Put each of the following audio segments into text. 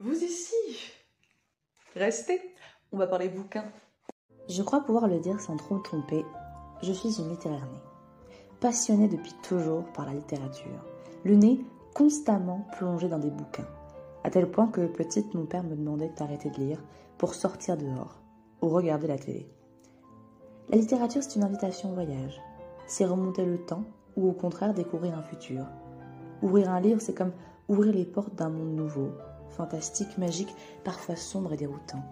vous ici. Restez, on va parler bouquins. Je crois pouvoir le dire sans trop me tromper, je suis une littéraire née. Passionnée depuis toujours par la littérature, le nez constamment plongé dans des bouquins, à tel point que petite, mon père me demandait d'arrêter de lire pour sortir dehors ou regarder la télé. La littérature, c'est une invitation au voyage. C'est remonter le temps ou au contraire découvrir un futur. Ouvrir un livre, c'est comme ouvrir les portes d'un monde nouveau, fantastique, magique, parfois sombre et déroutant.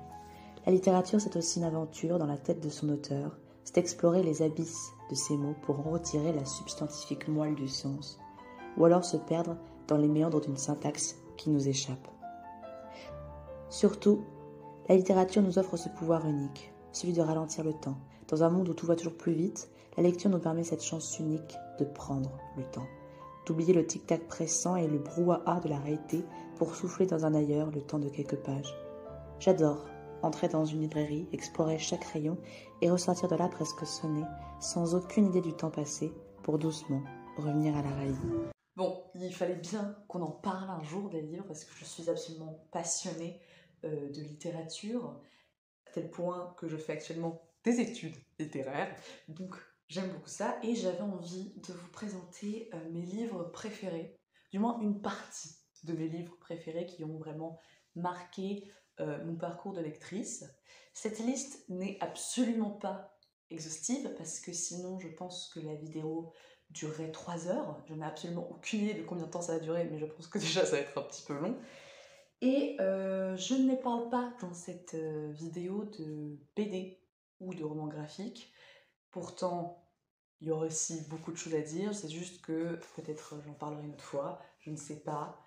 La littérature, c'est aussi une aventure dans la tête de son auteur. C'est explorer les abysses de ses mots pour en retirer la substantifique moelle du sens, ou alors se perdre dans les méandres d'une syntaxe qui nous échappe. Surtout, la littérature nous offre ce pouvoir unique, celui de ralentir le temps. Dans un monde où tout va toujours plus vite, la lecture nous permet cette chance unique de prendre le temps, d'oublier le tic-tac pressant et le brouhaha de la réalité pour souffler dans un ailleurs le temps de quelques pages. J'adore entrer dans une librairie, explorer chaque rayon et ressortir de là presque sonné, sans aucune idée du temps passé, pour doucement revenir à la réalité. Bon, il fallait bien qu'on en parle un jour des livres parce que je suis absolument passionnée de littérature, à tel point que je fais actuellement des études littéraires, donc j'aime beaucoup ça et j'avais envie de vous présenter mes livres préférés, du moins une partie de mes livres préférés qui ont vraiment marqué mon parcours de lectrice. Cette liste n'est absolument pas exhaustive parce que sinon je pense que la vidéo durerait 3 heures. J'en ai absolument aucune idée de combien de temps ça va durer, mais je pense que déjà ça va être un petit peu long. Et je ne parle pas dans cette vidéo de BD ou de romans graphiques. Pourtant, il y aurait aussi beaucoup de choses à dire, c'est juste que peut-être j'en parlerai une autre fois, je ne sais pas,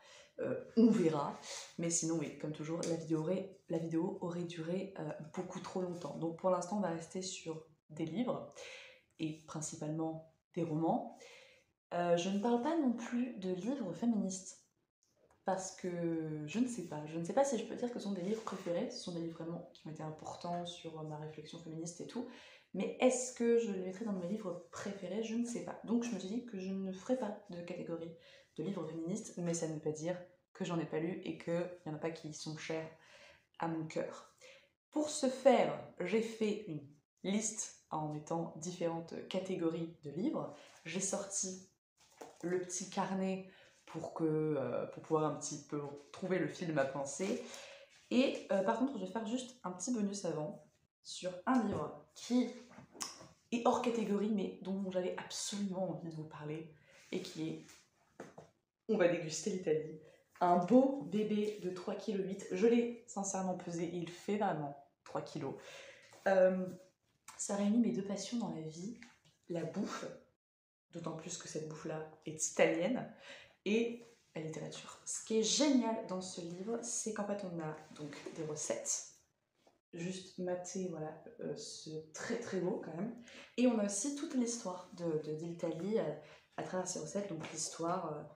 on verra. Mais sinon, oui, comme toujours, la vidéo aurait duré beaucoup trop longtemps. Donc pour l'instant, on va rester sur des livres, et principalement des romans. Je ne parle pas non plus de livres féministes, parce que je ne sais pas si je peux dire que ce sont des livres préférés, ce sont des livres vraiment qui ont été importants sur ma réflexion féministe et tout, mais est-ce que je les mettrai dans mes livres préférés? Je ne sais pas. Donc je me suis dit que je ne ferai pas de catégorie de livres féministes, mais ça ne veut pas dire que j'en ai pas lu et qu'il n'y en a pas qui sont chers à mon cœur. Pour ce faire, j'ai fait une liste en mettant différentes catégories de livres. J'ai sorti le petit carnet pour pouvoir un petit peu trouver le fil de ma pensée. Et par contre, je vais faire juste un petit bonus avant sur un livre qui est hors catégorie, mais dont j'avais absolument envie de vous parler, et qui est On va déguster l'Italie. Un beau bébé de 3,8 kg. Je l'ai sincèrement pesé, il fait vraiment 3 kg. Ça réunit mes deux passions dans la vie, la bouffe, d'autant plus que cette bouffe-là est italienne, et la littérature. Ce qui est génial dans ce livre, c'est qu'en fait on a donc des recettes, juste maté, voilà, c'est très très beau quand même, et on a aussi toute l'histoire de l'Italie à travers ces recettes, donc l'histoire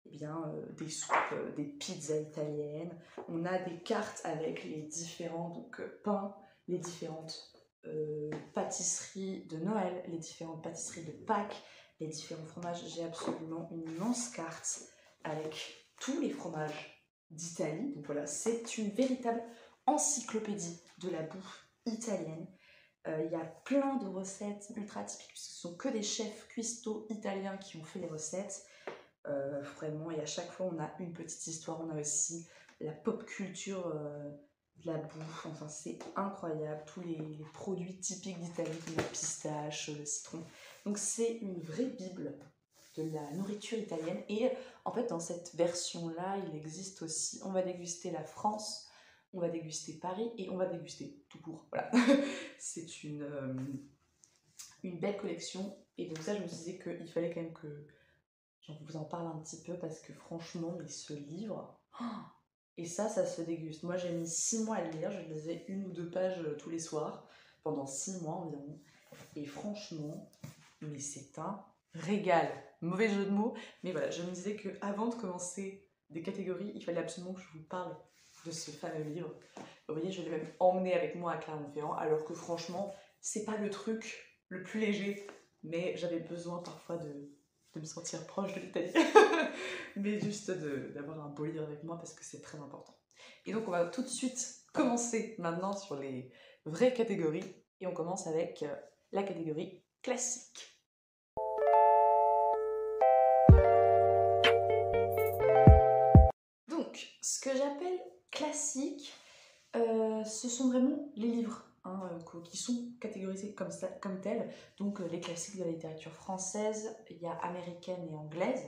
des soupes, des pizzas italiennes, on a des cartes avec les différents pains, les différentes pâtisseries de Noël, les différentes pâtisseries de Pâques, les différents fromages. J'ai absolument une immense carte avec tous les fromages d'Italie. Donc voilà, c'est une véritable encyclopédie de la bouffe italienne. Il y a plein de recettes ultra typiques, puisque ce sont que des chefs cuistots italiens qui ont fait les recettes. Vraiment, et à chaque fois on a une petite histoire. On a aussi la pop culture de la bouffe, enfin c'est incroyable, tous les produits typiques d'Italie comme la pistache, le citron. Donc c'est une vraie bible de la nourriture italienne. Et en fait dans cette version là il existe aussi, on va déguster la France, on va déguster Paris et on va déguster tout court, voilà. C'est une belle collection, et donc ça je me disais qu'il fallait quand même que je vous en parle un petit peu parce que franchement, mais ce livre, et ça se déguste. Moi, j'ai mis 6 mois à le lire, je lisais 1 ou 2 pages tous les soirs, pendant 6 mois environ. Et franchement, mais c'est un régal. Mauvais jeu de mots, mais voilà, je me disais qu'avant de commencer des catégories, il fallait absolument que je vous parle de ce fameux livre. Vous voyez, je l'ai même emmené avec moi à Clermont-Ferrand, alors que franchement, c'est pas le truc le plus léger, mais j'avais besoin parfois de me sentir proche de l'Italie, mais juste d'avoir un beau livre avec moi parce que c'est très important. Et donc on va tout de suite commencer maintenant sur les vraies catégories. Et on commence avec la catégorie classique. Donc, ce que j'appelle classique, ce sont vraiment les livres qui sont catégorisés comme tels. Donc les classiques de la littérature française, il y a américaine et anglaise.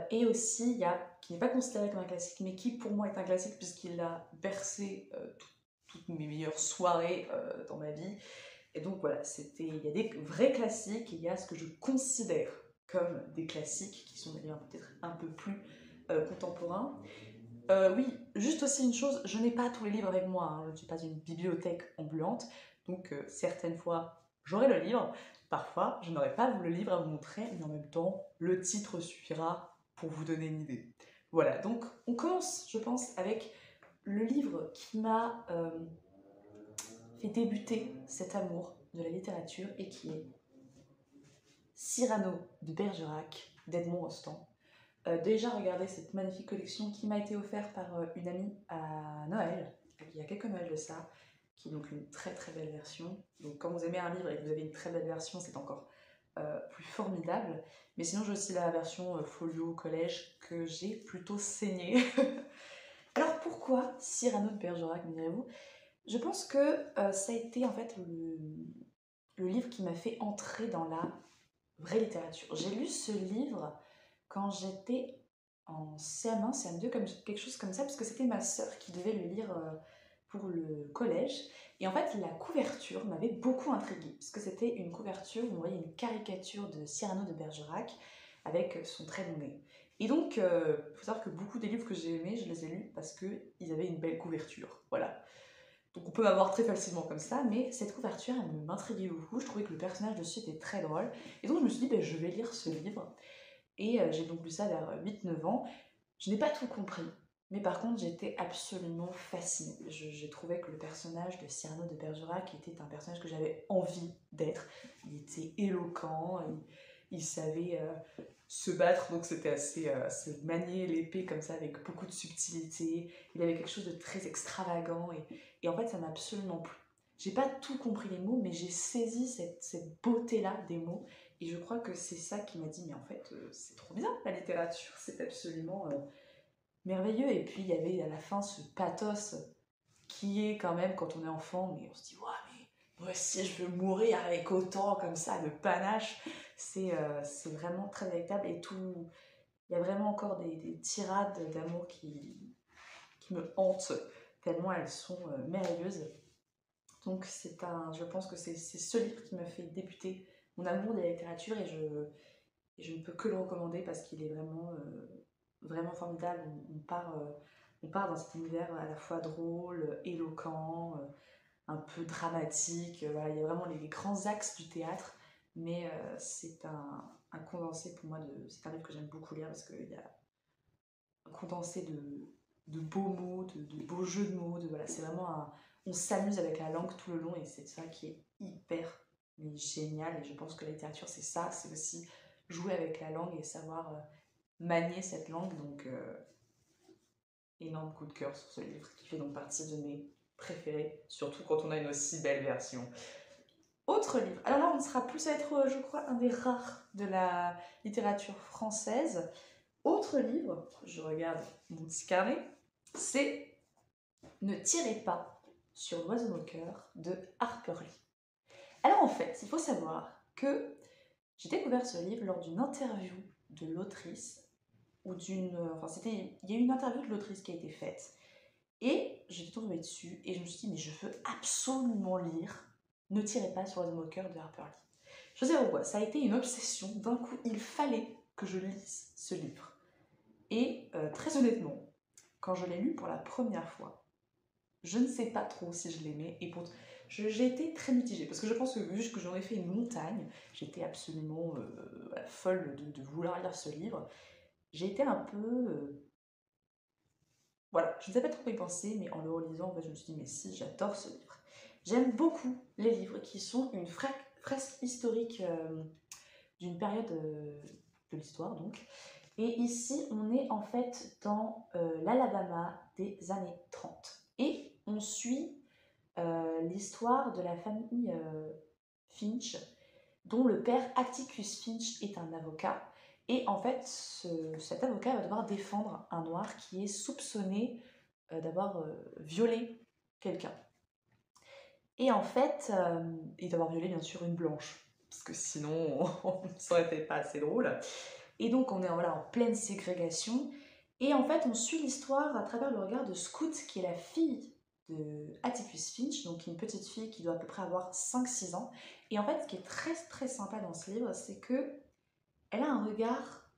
Et aussi, il y a, qui n'est pas considéré comme un classique, mais qui pour moi est un classique puisqu'il a bercé toutes mes meilleures soirées dans ma vie. Et donc voilà, il y a des vrais classiques et il y a ce que je considère comme des classiques, qui sont d'ailleurs peut-être un peu plus contemporains. Oui, juste aussi une chose, je n'ai pas tous les livres avec moi, hein, je ne suis pas une bibliothèque ambulante, donc certaines fois j'aurai le livre, parfois je n'aurai pas le livre à vous montrer, mais en même temps le titre suffira pour vous donner une idée. Voilà, donc on commence, je pense, avec le livre qui m'a fait débuter cet amour de la littérature et qui est Cyrano de Bergerac d'Edmond Rostand. Déjà regardé cette magnifique collection qui m'a été offerte par une amie à Noël, il y a quelques Noëls de ça, qui est donc une très très belle version. Donc quand vous aimez un livre et que vous avez une très belle version, c'est encore plus formidable. Mais sinon j'ai aussi la version folio au collège que j'ai plutôt saignée. Alors pourquoi Cyrano de Bergerac, me direz-vous? Je pense que ça a été en fait le livre qui m'a fait entrer dans la vraie littérature. J'ai lu ce livre quand j'étais en CM1, CM2, quelque chose comme ça, parce que c'était ma sœur qui devait le lire pour le collège. Et en fait, la couverture m'avait beaucoup intriguée, parce que c'était une couverture où on voyait une caricature de Cyrano de Bergerac avec son très long nez. Et donc, il faut savoir que beaucoup des livres que j'ai aimés, je les ai lus parce qu'ils avaient une belle couverture. Voilà. Donc on peut m'avoir très facilement comme ça, mais cette couverture, elle m'intriguait beaucoup. Je trouvais que le personnage dessus était très drôle. Et donc je me suis dit, ben, je vais lire ce livre. Et j'ai donc lu ça vers 8-9 ans. Je n'ai pas tout compris, mais par contre j'étais absolument fascinée. J'ai trouvé que le personnage de Cyrano de Bergerac était un personnage que j'avais envie d'être. Il était éloquent, il savait se battre, donc c'était assez manier l'épée comme ça avec beaucoup de subtilité. Il avait quelque chose de très extravagant et en fait ça m'a absolument plu. J'ai pas tout compris les mots, mais j'ai saisi cette beauté-là des mots. Et je crois que c'est ça qui m'a dit, mais en fait, c'est trop bien la littérature, c'est absolument merveilleux. Et puis il y avait à la fin ce pathos qui est quand même, quand on est enfant, mais on se dit, ouais, mais moi aussi je veux mourir avec autant comme ça de panache. C'est vraiment très véritable et tout. Il y a vraiment encore des tirades d'amour qui me hantent, tellement elles sont merveilleuses. Donc je pense que c'est ce livre qui m'a fait débuter mon amour de la littérature et je ne peux que le recommander parce qu'il est vraiment formidable. On part dans cet univers à la fois drôle, éloquent, un peu dramatique. Voilà, il y a vraiment les grands axes du théâtre, mais c'est un condensé pour moi. C'est un livre que j'aime beaucoup lire parce qu'il y a un condensé de beaux mots, de beaux jeux de mots. Voilà, c'est vraiment on s'amuse avec la langue tout le long et c'est ça qui est hyper génial. Et je pense que la littérature, c'est ça, c'est aussi jouer avec la langue et savoir manier cette langue. Donc, énorme coup de cœur sur ce livre qui fait donc partie de mes préférés, surtout quand on a une aussi belle version. Autre livre, alors là on sera plus à être, je crois, un des rares de la littérature française. Autre livre, je regarde mon petit carnet, c'est Ne tirez pas sur l'oiseau moqueur de Harper Lee. Alors en fait, il faut savoir que j'ai découvert ce livre lors d'une interview de l'autrice, il y a eu une interview de l'autrice qui a été faite, et j'étais tombée dessus, et je me suis dit, mais je veux absolument lire Ne tirez pas sur l'oiseau moqueur de Harper Lee. Je sais pas pourquoi, ça a été une obsession, d'un coup, il fallait que je lise ce livre. Et très honnêtement, quand je l'ai lu pour la première fois, je ne sais pas trop si je l'aimais, et j'ai été très mitigée, parce que je pense que vu que j'en ai fait une montagne, j'étais absolument folle de vouloir lire ce livre. J'ai été un peu... voilà, je ne sais pas trop quoi y penser, mais en le relisant, en fait, je me suis dit, mais si, j'adore ce livre. J'aime beaucoup les livres qui sont une fresque historique d'une période de l'histoire, donc. Et ici, on est en fait dans l'Alabama des années 30. Et on suit l'histoire de la famille Finch, dont le père Atticus Finch est un avocat. Et en fait, cet avocat va devoir défendre un noir qui est soupçonné d'avoir violé quelqu'un. Et en fait, et d'avoir violé bien sûr une blanche, parce que sinon, ça aurait été pas assez drôle. Et donc, on est voilà, en pleine ségrégation. Et en fait, on suit l'histoire à travers le regard de Scout, qui est la fille de Atticus Finch, donc une petite fille qui doit à peu près avoir 5-6 ans. Et en fait, ce qui est très très sympa dans ce livre, c'est que elle a un regard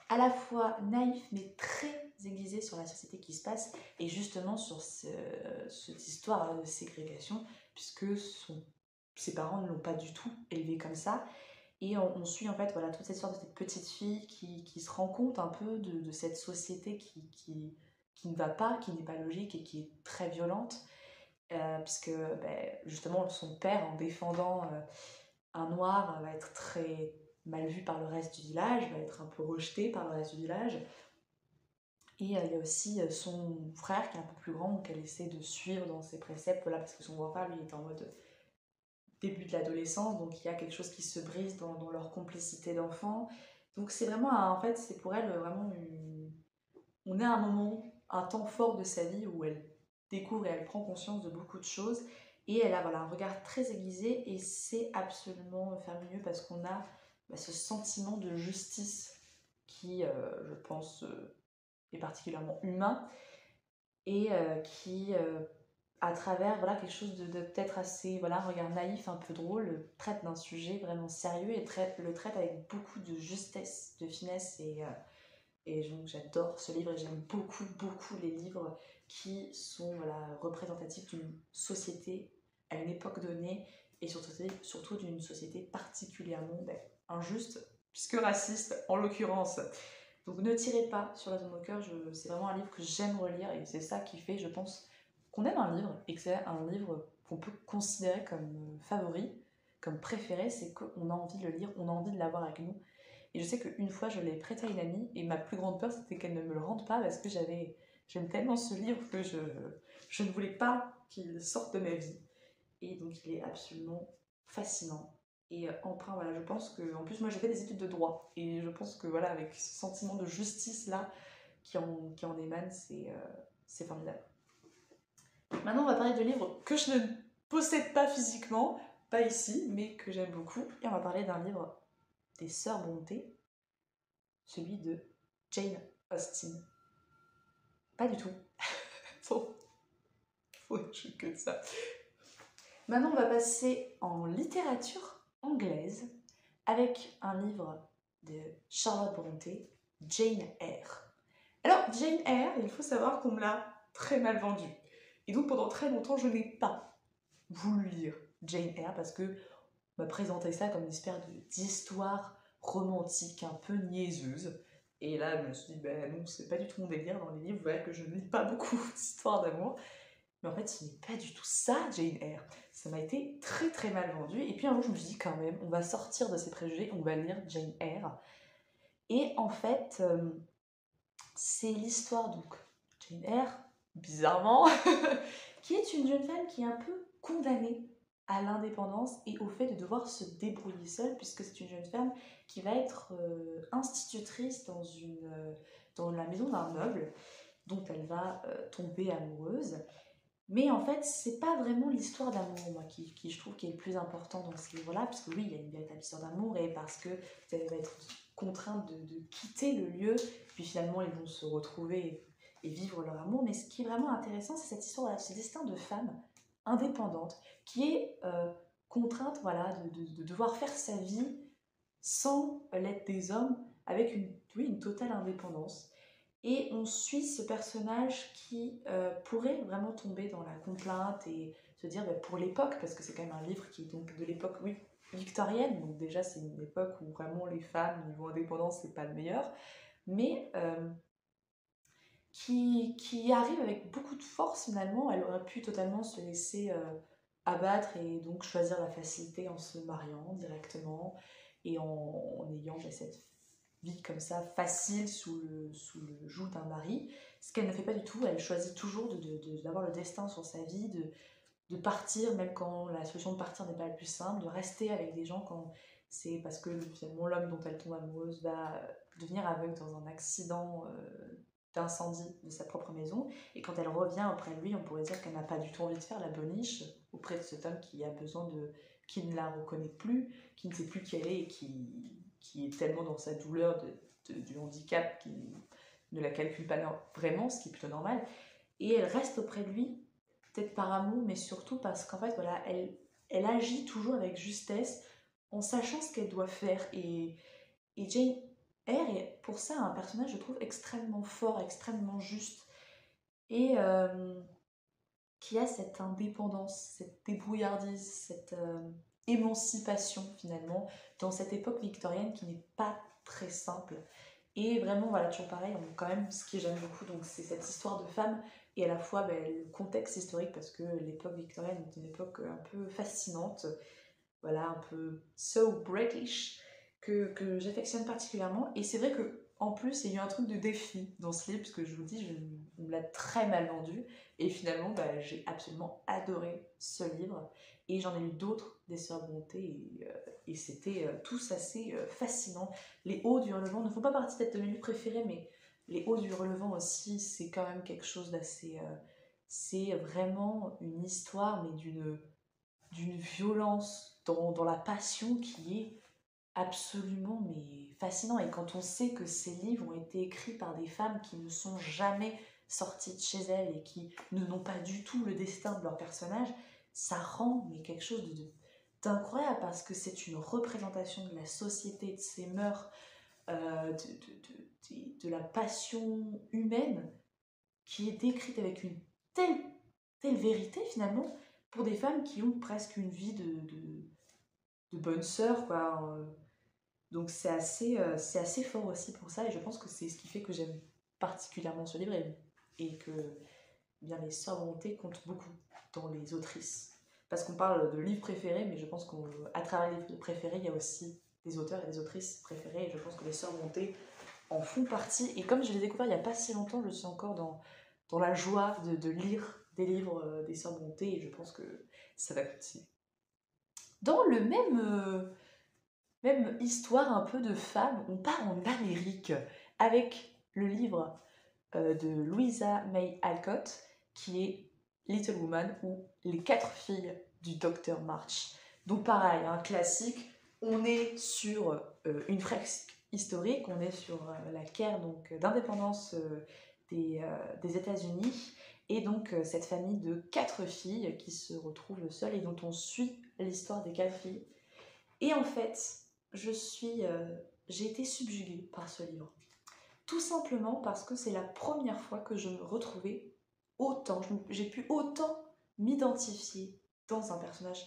à la fois naïf, mais très aiguisé sur la société qui se passe, et justement sur cette histoire de ségrégation, puisque ses parents ne l'ont pas du tout élevée comme ça. Et on suit en fait voilà, toute cette histoire de cette petite fille qui se rend compte un peu de cette société qui ne va pas, qui n'est pas logique et qui est très violente, puisque justement son père, en défendant un noir, va être très mal vu par le reste du village, va être un peu rejeté par le reste du village. Et il y a aussi son frère qui est un peu plus grand, donc elle essaie de suivre dans ses préceptes, là, parce que son grand frère, lui, est en mode début de l'adolescence, donc il y a quelque chose qui se brise dans leur complicité d'enfant. Donc c'est vraiment, en fait, c'est pour elle vraiment on est à un moment, un temps fort de sa vie où elle découvre et elle prend conscience de beaucoup de choses. Et elle a voilà, un regard très aiguisé et c'est absolument fabuleux parce qu'on a ce sentiment de justice qui, je pense, est particulièrement humain et qui, à travers voilà, quelque chose de peut-être assez, voilà, un regard naïf, un peu drôle, traite d'un sujet vraiment sérieux et le traite avec beaucoup de justesse, de finesse et donc j'adore ce livre et j'aime beaucoup, beaucoup les livres qui sont voilà, représentatifs d'une société à une époque donnée et surtout d'une société particulièrement injuste, puisque raciste en l'occurrence. Donc ne tirez pas sur la zone au cœur, c'est vraiment un livre que j'aime relire et c'est ça qui fait, je pense, qu'on aime un livre et que c'est un livre qu'on peut considérer comme favori, comme préféré, c'est qu'on a envie de le lire, on a envie de l'avoir avec nous. Et je sais qu'une fois, je l'ai prêté à une amie et ma plus grande peur, c'était qu'elle ne me le rende pas parce que j'aime tellement ce livre que je ne voulais pas qu'il sorte de ma vie. Et donc, il est absolument fascinant. Et empreint, voilà, je pense que... En plus, moi, j'ai fait des études de droit. Et je pense que, voilà, avec ce sentiment de justice-là qui en émane, c'est formidable. Maintenant, on va parler de livres que je ne possède pas physiquement, pas ici, mais que j'aime beaucoup. Et on va parler d'un livre des Sœurs Brontë, celui de Jane Austen. Pas du tout. Faut que ça. Maintenant, on va passer en littérature anglaise avec un livre de Charlotte Brontë, Jane Eyre. Alors, Jane Eyre, il faut savoir qu'on me l'a très mal vendu. Et donc, pendant très longtemps, je n'ai pas voulu lire Jane Eyre parce que on m'a présenté ça comme une espèce d'histoire romantique un peu niaiseuse. Et là, je me suis dit, ben non, c'est pas du tout mon délire dans les livres. Vous voyez que je ne lis pas beaucoup d'histoires d'amour. Mais en fait, ce n'est pas du tout ça, Jane Eyre. Ça m'a été très très mal vendu. Et puis un jour, je me suis dit, quand même, on va sortir de ces préjugés, on va lire Jane Eyre. Et en fait, c'est l'histoire, donc, Jane Eyre, bizarrement, qui est une jeune femme qui est un peu condamnée à l'indépendance et au fait de devoir se débrouiller seule, puisque c'est une jeune femme qui va être institutrice dans la maison d'un noble, dont elle va tomber amoureuse. Mais en fait, c'est pas vraiment l'histoire d'amour, moi, qui je trouve qui est le plus important dans ce livre-là, parce que oui, il y a une véritable histoire d'amour, et parce que elle va être contrainte de quitter le lieu, puis finalement ils vont se retrouver et vivre leur amour. Mais ce qui est vraiment intéressant, c'est cette histoire, ce destin de femme indépendante, qui est contrainte voilà, de devoir faire sa vie sans l'aide des hommes, avec une totale indépendance. Et on suit ce personnage qui pourrait vraiment tomber dans la complainte et se dire, pour l'époque, parce que c'est quand même un livre qui est donc de l'époque, oui, victorienne, donc déjà c'est une époque où vraiment les femmes, niveau indépendance, c'est pas le meilleur, mais qui arrive avec beaucoup de force finalement. Elle aurait pu totalement se laisser abattre et donc choisir la facilité en se mariant directement et en ayant cette vie comme ça facile sous le joug d'un mari, ce qu'elle ne fait pas du tout. Elle choisit toujours d'avoir le destin sur sa vie, de partir même quand la solution de partir n'est pas la plus simple, de rester avec des gens quand c'est parce que finalement l'homme dont elle tombe amoureuse va devenir aveugle dans un accident d'incendie de sa propre maison, et quand elle revient auprès de lui, on pourrait dire qu'elle n'a pas du tout envie de faire la boniche auprès de cet homme qui a besoin qui ne la reconnaît plus, qui ne sait plus qui elle est et qui est tellement dans sa douleur du handicap qu'il ne la calcule pas vraiment, ce qui est plutôt normal, et elle reste auprès de lui, peut-être par amour, mais surtout parce qu'en fait, voilà, elle agit toujours avec justesse, en sachant ce qu'elle doit faire, et Jane Eyre est pour ça un personnage, je trouve, extrêmement fort, extrêmement juste, et qui a cette indépendance, cette débrouillardise, cette émancipation finalement, dans cette époque victorienne qui n'est pas très simple. Et vraiment, voilà, toujours pareil, quand même, ce que j'aime beaucoup, donc c'est cette histoire de femme, et à la fois le contexte historique, parce que l'époque victorienne est une époque un peu fascinante, voilà, un peu so British, que j'affectionne particulièrement. Et c'est vrai que en plus, il y a eu un truc de défi dans ce livre, parce que je vous dis, on me l'a très mal vendu, et finalement, j'ai absolument adoré ce livre, et j'en ai lu d'autres des Sœurs Brontë, et c'était tous assez fascinants. Les Hauts du Hurlevent ne font pas partie peut-être de mes livres préférés, mais les Hauts du Hurlevent aussi, c'est quand même quelque chose d'assez... c'est vraiment une histoire, mais d'une violence dans la passion qui est absolument mais fascinant. Et quand on sait que ces livres ont été écrits par des femmes qui ne sont jamais sorties de chez elles et qui n'ont pas du tout le destin de leur personnage, ça rend mais quelque chose d'incroyable, parce que c'est une représentation de la société, de ses mœurs, de la passion humaine qui est décrite avec une telle vérité finalement, pour des femmes qui ont presque une vie de bonne sœur, quoi. Donc c'est assez fort aussi pour ça, et je pense que c'est ce qui fait que j'aime particulièrement ce livre, et que bien les Sœurs Brontë comptent beaucoup dans les autrices. Parce qu'on parle de livres préférés, mais je pense qu'à travers les livres préférés, il y a aussi des auteurs et des autrices préférées, et je pense que les Sœurs Brontë en font partie. Et comme je les ai découvertes il n'y a pas si longtemps, je suis encore dans la joie de lire des livres des Sœurs Brontë, et je pense que ça va continuer. Dans le même histoire un peu de femmes, on part en Amérique avec le livre de Louisa May Alcott, qui est Little Woman, ou Les 4 filles du docteur March. Donc pareil, un classique, on est sur une fresque historique, on est sur la guerre d'indépendance des États-Unis, et donc cette famille de 4 filles qui se retrouvent seules et dont on suit l'histoire des 4 filles. Et en fait, j'ai été subjuguée par ce livre. Tout simplement parce que c'est la première fois que je me retrouvais autant, j'ai pu autant m'identifier dans un personnage.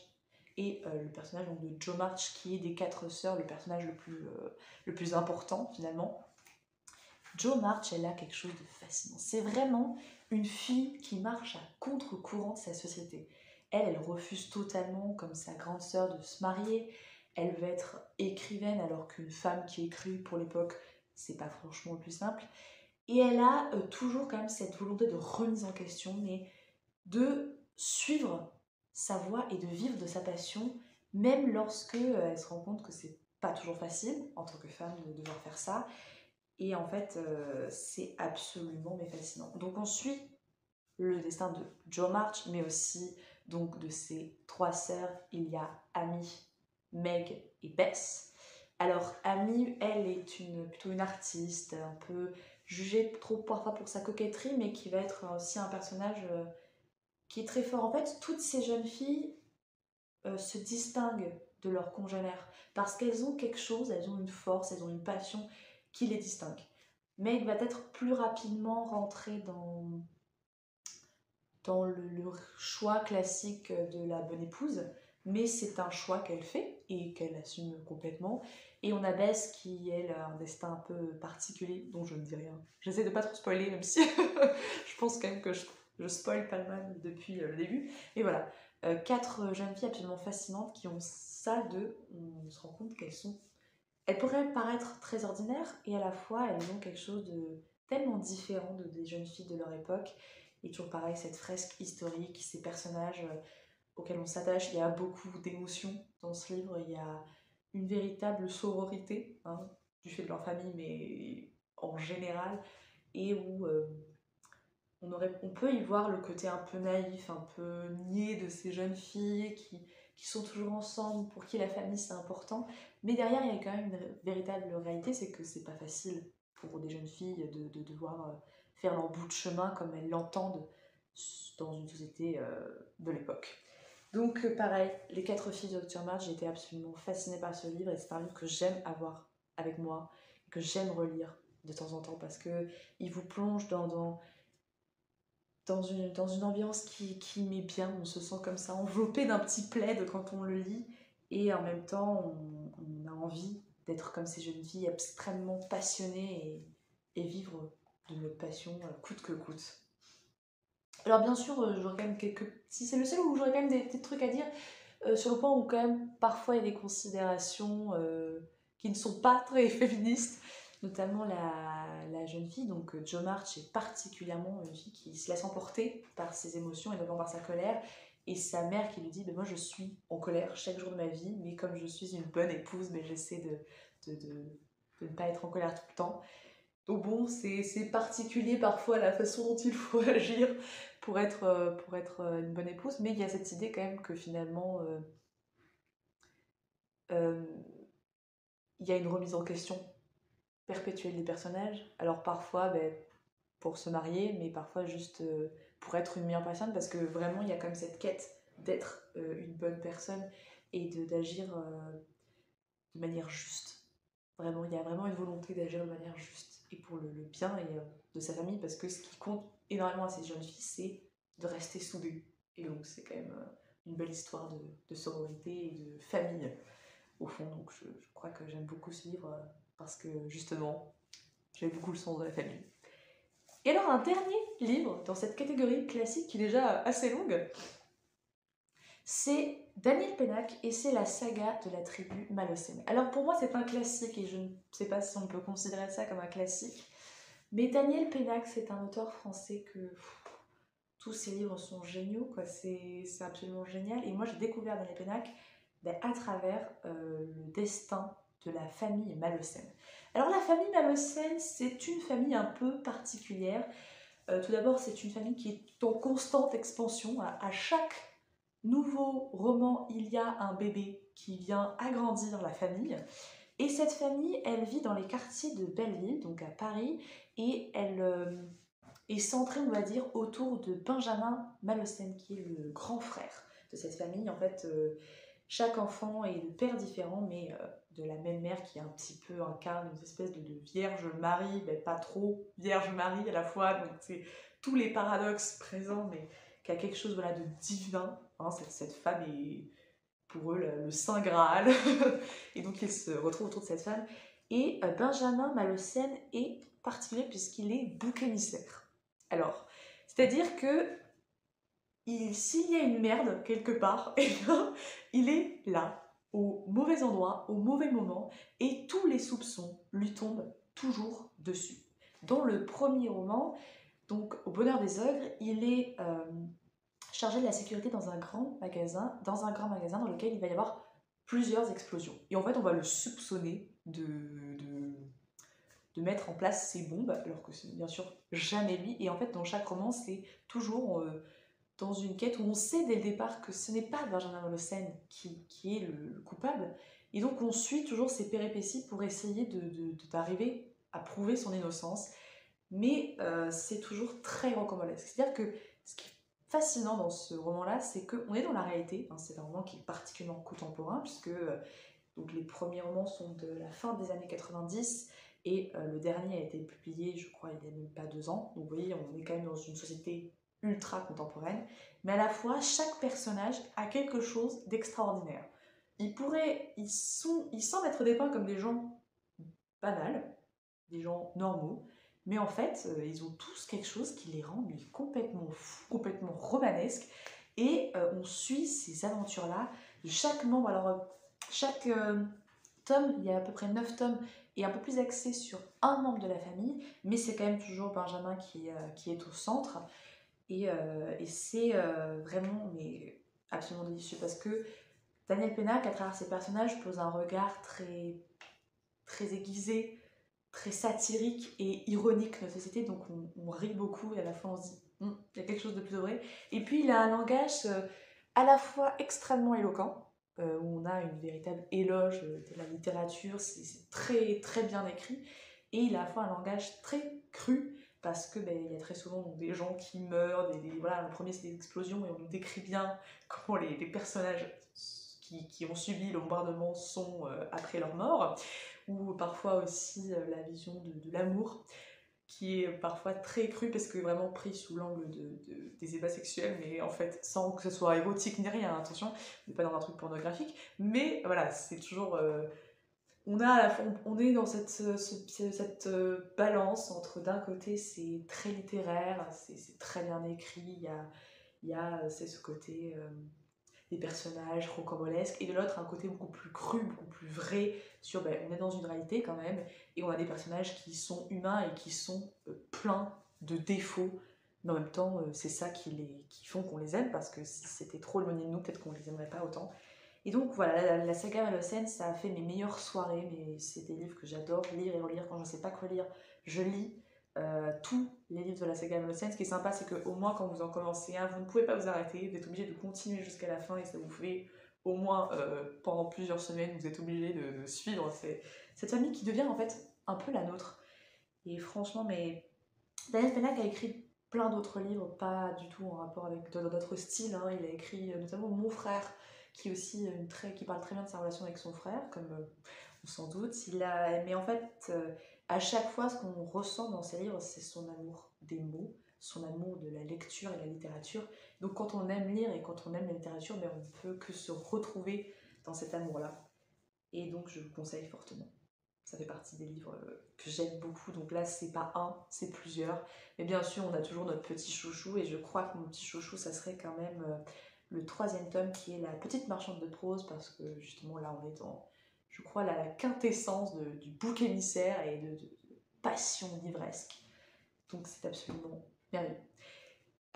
Et le personnage donc, de Jo March, qui est des 4 sœurs, le personnage le plus important finalement. Jo March, elle a quelque chose de fascinant. C'est vraiment une fille qui marche à contre-courant de sa société. Elle refuse totalement, comme sa grande sœur, de se marier. Elle veut être écrivaine, alors qu'une femme qui écrit pour l'époque, c'est pas franchement le plus simple. Et elle a toujours quand même cette volonté de remise en question, mais de suivre sa voie et de vivre de sa passion, même lorsque elle se rend compte que c'est pas toujours facile en tant que femme de devoir faire ça. Et en fait, c'est absolument mais fascinant. Donc on suit le destin de Jo March, mais aussi donc de ses 3 sœurs. Il y a Amy, Meg et Bess. Alors Amy, elle est plutôt une artiste, un peu jugée trop parfois pour sa coquetterie, mais qui va être aussi un personnage qui est très fort. En fait, toutes ces jeunes filles se distinguent de leurs congénères parce qu'elles ont quelque chose, elles ont une force, elles ont une passion qui les distingue. Meg va être plus rapidement rentrée dans le choix classique de la bonne épouse, mais c'est un choix qu'elle fait et qu'elle assume complètement. Et on a Bess qui, elle, a un destin un peu particulier, dont je ne dis rien. J'essaie de pas trop spoiler, même si je pense quand même que je spoil pas mal depuis le début. Et voilà, 4 jeunes filles absolument fascinantes qui ont ça on se rend compte qu'elles elles pourraient paraître très ordinaires et à la fois elles ont quelque chose de tellement différent des jeunes filles de leur époque. Et toujours pareil, cette fresque historique, ces personnages auxquels on s'attache, il y a beaucoup d'émotions dans ce livre, il y a une véritable sororité, hein, du fait de leur famille, mais en général, et où on peut y voir le côté un peu naïf, un peu niais de ces jeunes filles qui sont toujours ensemble, pour qui la famille c'est important. Mais derrière, il y a quand même une véritable réalité, c'est que c'est pas facile pour des jeunes filles de devoir faire leur bout de chemin comme elles l'entendent dans une société de l'époque. Donc pareil, Les 4 filles de Dr. March, j'ai été absolument fascinée par ce livre et c'est un livre que j'aime avoir avec moi, que j'aime relire de temps en temps parce que il vous plonge dans une ambiance qui met bien, on se sent comme ça enveloppé d'un petit plaid quand on le lit et en même temps on a envie d'être comme ces jeunes filles extrêmement passionnées et vivre de notre passion coûte que coûte. Alors bien sûr, j'aurais quand même si c'est le seul où j'aurais quand même des petits trucs à dire, sur le point où quand même parfois il y a des considérations qui ne sont pas très féministes, notamment la jeune fille, donc Jo March est particulièrement une fille qui se laisse emporter par ses émotions et notamment par sa colère, et sa mère qui lui dit moi je suis en colère chaque jour de ma vie, mais comme je suis une bonne épouse, mais j'essaie de ne pas être en colère tout le temps. Donc bon, c'est particulier parfois la façon dont il faut agir pour être une bonne épouse, mais il y a cette idée quand même que finalement euh, il y a une remise en question perpétuelle des personnages. Alors parfois pour se marier, mais parfois juste pour être une meilleure personne, parce que vraiment il y a comme cette quête d'être une bonne personne et d'agir de manière juste. Vraiment, il y a vraiment une volonté d'agir de manière juste et pour le bien de sa famille, parce que ce qui compte énormément à ces jeunes filles, c'est de rester soudées. Et donc c'est quand même une belle histoire de sororité et de famille, au fond. Donc je crois que j'aime beaucoup ce livre parce que justement, j'aime beaucoup le sens de la famille. Et alors un dernier livre dans cette catégorie classique qui est déjà assez longue, c'est Daniel Pennac et c'est la saga de la tribu Malocène. Alors pour moi c'est un classique et je ne sais pas si on peut considérer ça comme un classique, mais Daniel Pennac c'est un auteur français que tous ses livres sont géniaux, quoi. C'est absolument génial. Et moi j'ai découvert Daniel Pennac à travers le destin de la famille Malocène. Alors la famille Malocène c'est une famille un peu particulière. Tout d'abord c'est une famille qui est en constante expansion. À chaque nouveau roman, il y a un bébé qui vient agrandir la famille. Et cette famille, elle vit dans les quartiers de Belleville, donc à Paris, et elle est centrée, on va dire, autour de Benjamin Malocène, qui est le grand frère de cette famille. En fait, chaque enfant est de pères différents, mais de la même mère qui est un petit peu incarne une espèce de Vierge Marie, mais pas trop Vierge Marie à la fois, donc c'est tous les paradoxes présents, mais qui a quelque chose voilà, de divin. Hein, cette femme est pour eux le Saint Graal, et donc ils se retrouvent autour de cette femme. Et Benjamin Malocène est particulier puisqu'il est bouc émissaire. Alors, c'est-à-dire que s'il y a une merde quelque part, eh bien, il est là, au mauvais endroit, au mauvais moment, et tous les soupçons lui tombent toujours dessus. Dans le premier roman, donc au Bonheur des Ogres, il est chargé de la sécurité dans un grand magasin dans lequel il va y avoir plusieurs explosions. Et en fait, on va le soupçonner de mettre en place ces bombes, alors que c'est bien sûr jamais lui. Et en fait, dans chaque roman, c'est toujours dans une quête où on sait dès le départ que ce n'est pas Benjamin Malocène qui est le coupable. Et donc, on suit toujours ses péripéties pour essayer d'arriver à prouver son innocence. Mais c'est toujours très rocambolesque. C'est-à-dire que ce qui est fascinant dans ce roman-là, c'est qu'on est dans la réalité. Hein, c'est un roman qui est particulièrement contemporain, puisque donc les premiers romans sont de la fin des années 90, et le dernier a été publié, je crois, il n'y a même pas 2 ans. Donc vous voyez, on est quand même dans une société ultra contemporaine. Mais à la fois, chaque personnage a quelque chose d'extraordinaire. Ils semblent être dépeints comme des gens banals, des gens normaux, mais en fait, ils ont tous quelque chose qui les rend complètement fous, complètement romanesques, et on suit ces aventures-là de chaque membre. Alors, chaque tomes, il y a à peu près 9 tomes, et un peu plus axé sur un membre de la famille, mais c'est quand même toujours Benjamin qui est au centre. Et c'est vraiment mais, absolument délicieux parce que Daniel Pennac, à travers ses personnages, pose un regard très, très aiguisé, très satirique et ironique de notre société, donc on rit beaucoup et à la fois on se dit il y a quelque chose de plus vrai. Et puis il a un langage à la fois extrêmement éloquent, où on a une véritable éloge de la littérature, c'est très, très bien écrit, et il a à la fois un langage très cru, parce que il y a très souvent donc, des gens qui meurent, voilà, le premier c'est des explosions, et on nous décrit bien comment les personnages qui ont subi le bombardement sont après leur mort, ou parfois aussi la vision de l'amour, qui est parfois très crue parce que vraiment pris sous l'angle des ébats sexuels, mais en fait sans que ce soit érotique ni rien, attention, on n'est pas dans un truc pornographique, mais voilà, c'est toujours... on, a à la fois, on est dans cette balance entre d'un côté c'est très littéraire, c'est très bien écrit, il y a c'est ce côté des personnages rocambolesques, et de l'autre un côté beaucoup plus cru, beaucoup plus vrai sur on est dans une réalité quand même, et on a des personnages qui sont humains et qui sont pleins de défauts, mais en même temps c'est ça qui font qu'on les aime, parce que si c'était trop éloigné de nous, peut-être qu'on les aimerait pas autant. Et donc voilà, la saga Malocène, ça a fait mes meilleures soirées, mais c'est des livres que j'adore lire et relire. Quand je ne sais pas quoi lire, je lis tous les livres de la saga Malocène. Ce qui est sympa, c'est qu'au moins quand vous en commencez un, vous ne pouvez pas vous arrêter, vous êtes obligé de continuer jusqu'à la fin, et ça vous fait au moins pendant plusieurs semaines, vous êtes obligé de suivre cette famille qui devient en fait un peu la nôtre. Et franchement, mais Daniel Pennac a écrit plein d'autres livres, pas du tout en rapport avec d'autres styles, hein. Il a écrit notamment Mon frère, qui est aussi qui parle très bien de sa relation avec son frère, comme on s'en doute. Mais en fait, à chaque fois, ce qu'on ressent dans ses livres, c'est son amour des mots, son amour de la lecture et de la littérature. Donc quand on aime lire et quand on aime la littérature, on ne peut que se retrouver dans cet amour-là. Et donc je vous conseille fortement. Ça fait partie des livres que j'aime beaucoup, donc là c'est pas un, c'est plusieurs. Mais bien sûr, on a toujours notre petit chouchou, et je crois que mon petit chouchou, ça serait quand même le 3e tome, qui est La Petite Marchande de prose, parce que justement là on est dans, je crois, la quintessence du bouc émissaire et de passion livresque. Donc c'est absolument merveilleux.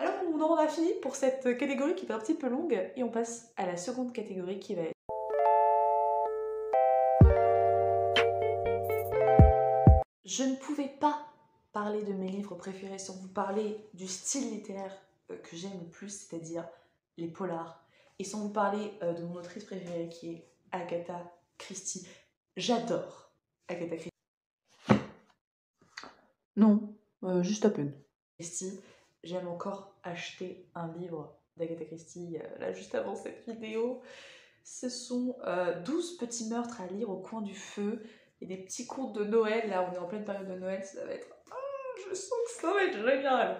Alors on en a fini pour cette catégorie qui est un petit peu longue, et on passe à la seconde catégorie qui va être... Je ne pouvais pas parler de mes livres préférés sans vous parler du style littéraire que j'aime le plus, c'est-à-dire les polars, et sans vous parler de mon autrice préférée qui est Agatha Christie. J'adore Agatha Christie. Non, juste à peine. Christie, j'aime encore acheter un livre d'Agatha Christie là juste avant cette vidéo. Ce sont 12 petits meurtres à lire au coin du feu, et des petits contes de Noël. Là, on est en pleine période de Noël, ça va être... je sens que ça va être génial.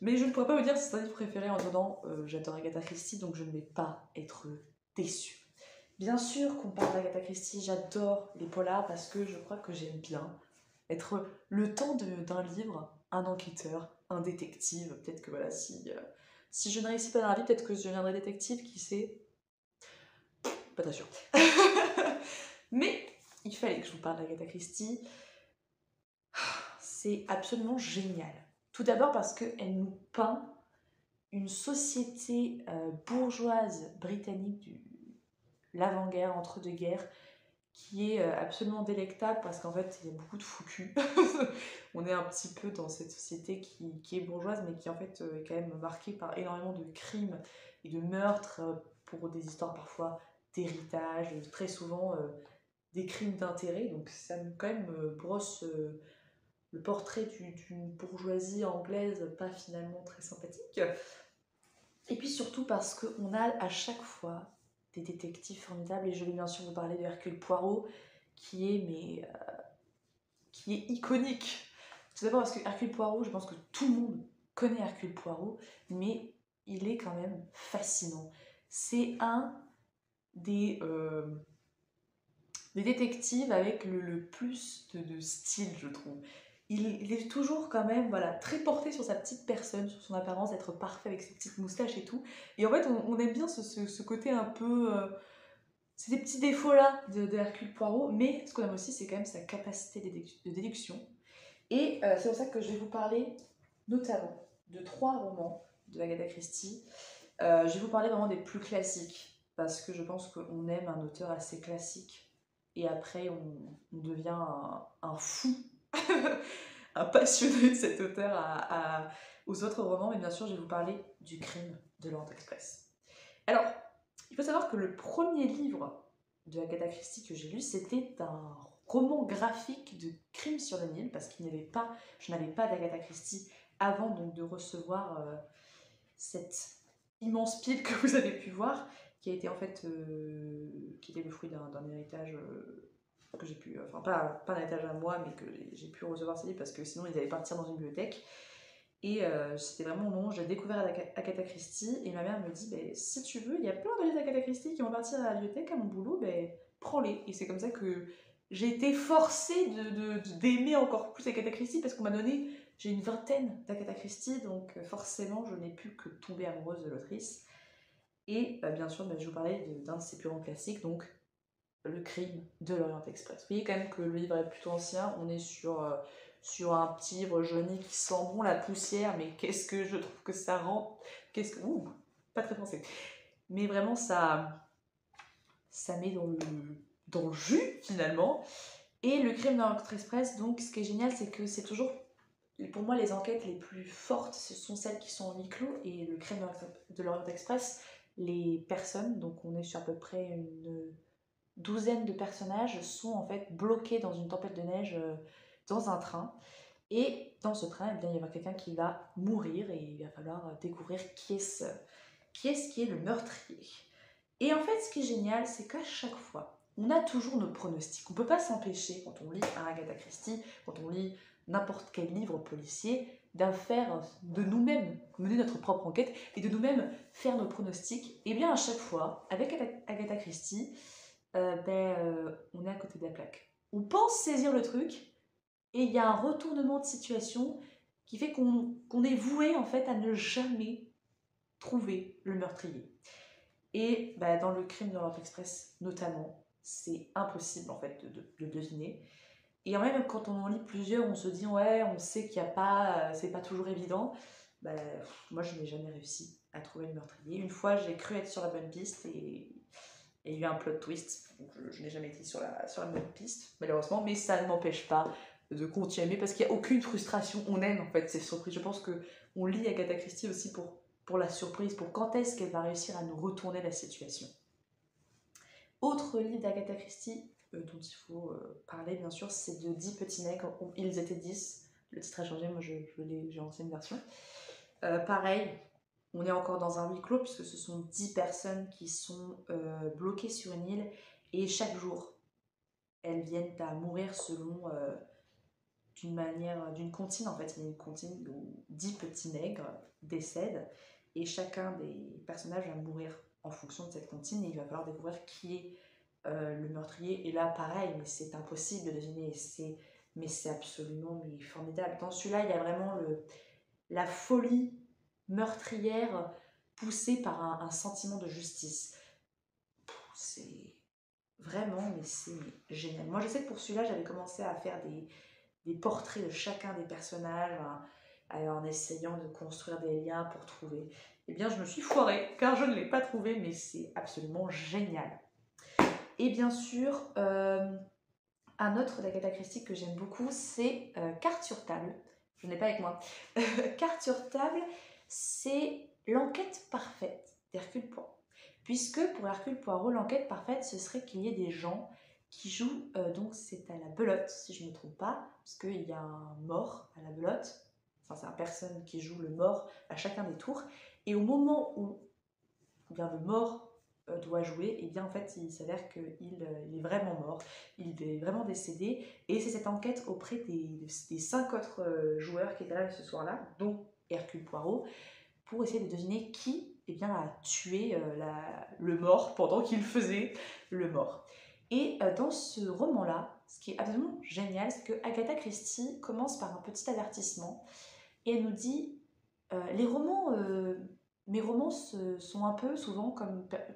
Mais je ne pourrais pas vous dire si c'est un livre préféré. En attendant, j'adore Agatha Christie, donc je ne vais pas être déçue. Bien sûr qu'on parle d'Agatha Christie, j'adore les polars, parce que je crois que j'aime bien être le temps d'un livre, un enquêteur, un détective. Peut-être que voilà, si je ne réussis pas dans la vie, peut-être que je deviendrai détective, qui sait. Pas très sûre. Mais il fallait que je vous parle d'Agatha Christie. C'est absolument génial. Tout d'abord parce qu'elle nous peint une société bourgeoise britannique de l'avant-guerre, entre deux guerres, qui est absolument délectable, parce qu'en fait il y a beaucoup de fous culs. On est un petit peu dans cette société qui est bourgeoise, mais qui en fait est quand même marquée par énormément de crimes et de meurtres, pour des histoires parfois d'héritage, très souvent des crimes d'intérêt. Donc ça quand même brosse le portrait d'une bourgeoisie anglaise pas finalement très sympathique. Et puis surtout parce qu'on a à chaque fois des détectives formidables, et je vais bien sûr vous parler de Hercule Poirot, qui est iconique. Tout d'abord parce que Hercule Poirot, je pense que tout le monde connaît Hercule Poirot, mais il est quand même fascinant. C'est un des détectives avec le plus de style, je trouve. Il est toujours quand même très porté sur sa petite personne, sur son apparence, d'être parfait avec ses petites moustaches et tout. Et en fait, on aime bien ce côté un peu c'est des petits défauts-là de Hercule Poirot, mais ce qu'on aime aussi, c'est quand même sa capacité de déduction. Et c'est pour ça que je vais vous parler notamment de 3 romans de Agatha Christie. Je vais vous parler vraiment des plus classiques, parce que je pense qu'on aime un auteur assez classique, et après on devient un fou, un passionné de cet auteur aux autres romans, mais bien sûr je vais vous parler du Crime de l'Orient Express. Alors, il faut savoir que le premier livre de Agatha Christie que j'ai lu, c'était un roman graphique de Crime sur le Nil, parce je n'avais pas d'Agatha Christie avant donc de recevoir cette immense pile que vous avez pu voir, qui a été en fait qui était le fruit d'un héritage que j'ai pu, enfin pas un héritage à moi, mais que j'ai pu recevoir ces livres parce que sinon ils allaient partir dans une bibliothèque. Et c'était vraiment au moment où j'ai découvert Agatha Christie, et ma mère me dit si tu veux, il y a plein de livres d'Agatha Christie qui vont partir à la bibliothèque à mon boulot, prends-les. Et c'est comme ça que j'ai été forcée d'aimer encore plus Agatha Christie, parce qu'on m'a donné, j'ai une vingtaine d'Agatha Christie, donc forcément je n'ai pu que tomber amoureuse de l'autrice. Et bien sûr, je vous parlais d'un de ses plus grands classiques, donc Le Crime de l'Orient Express. Vous voyez quand même que le livre est plutôt ancien, on est sur un petit livre jauni qui sent bon la poussière, mais qu'est-ce que je trouve que ça rend... Ouh, pas très pensé. Mais vraiment, ça met dans le jus, finalement. Et Le Crime de l'Orient Express, donc, ce qui est génial, c'est que c'est toujours... Pour moi, les enquêtes les plus fortes, ce sont celles qui sont en huis clos. Et Le Crime de l'Orient Express, les personnes, donc on est sur à peu près une douzaine de personnages, sont en fait bloqués dans une tempête de neige dans un train. Et dans ce train, eh bien, il y aura quelqu'un qui va mourir, et il va falloir découvrir qui est le meurtrier. Et en fait, ce qui est génial, c'est qu'à chaque fois, on a toujours nos pronostics. On ne peut pas s'empêcher, quand on lit un Agatha Christie, quand on lit n'importe quel livre policier, faire de nous-mêmes, mener notre propre enquête, et de nous-mêmes faire nos pronostics. Et bien à chaque fois, avec Agatha Christie, on est à côté de la plaque. On pense saisir le truc, et il y a un retournement de situation qui fait qu'on est voué en fait à ne jamais trouver le meurtrier. Et dans Le Crime de l'Orient Express notamment, c'est impossible en fait de deviner. Et même quand on en lit plusieurs, on se dit ouais, on sait qu'il n'y a pas, c'est pas toujours évident. Moi je n'ai jamais réussi à trouver le meurtrier. Une fois j'ai cru être sur la bonne piste, et il y a eu un plot twist. Donc, je n'ai jamais été sur la bonne piste, malheureusement, mais ça ne m'empêche pas de continuer, parce qu'il n'y a aucune frustration. On aime en fait ces surprises. Je pense qu'on lit Agatha Christie aussi pour la surprise, pour quand est-ce qu'elle va réussir à nous retourner la situation. Autre livre d'Agatha Christie dont il faut parler, bien sûr, c'est de 10 petits nègres. Ils étaient 10. Le titre a changé, moi j'ai lancé une version. Pareil, on est encore dans un huis clos, puisque ce sont 10 personnes qui sont bloquées sur une île, et chaque jour, elles viennent à mourir selon d'une comptine. En fait, il y a une comptine où 10 petits nègres décèdent, et chacun des personnages va mourir en fonction de cette comptine, et il va falloir découvrir qui est le meurtrier. Et là, pareil, mais c'est impossible de deviner, mais c'est absolument formidable. Dans celui-là, il y a vraiment la folie meurtrière poussée par un sentiment de justice. C'est vraiment, mais c'est génial. Moi, je sais que pour celui-là, j'avais commencé à faire des portraits de chacun des personnages, en essayant de construire des liens pour trouver. Eh bien, je me suis foirée, car je ne l'ai pas trouvé, mais c'est absolument génial. Et bien sûr, un autre d'Agatha Christie que j'aime beaucoup, c'est Carte sur table. Je n'ai pas avec moi. Carte sur table, c'est l'enquête parfaite d'Hercule Poirot. Puisque pour Hercule Poirot, l'enquête parfaite, ce serait qu'il y ait des gens qui jouent, donc c'est à la belote, si je ne me trompe pas, parce qu'il y a un mort à la belote. Enfin, c'est une personne qui joue le mort à chacun des tours. Et au moment où bien, le mort doit jouer, et bien en fait il s'avère qu'il est vraiment mort, il est vraiment décédé, et c'est cette enquête auprès des 5 autres joueurs qui étaient là ce soir-là, dont Hercule Poirot, pour essayer de deviner qui a tué le mort pendant qu'il faisait le mort. Et dans ce roman-là, ce qui est absolument génial, c'est que Agatha Christie commence par un petit avertissement, et elle nous dit mes romans sont un peu souvent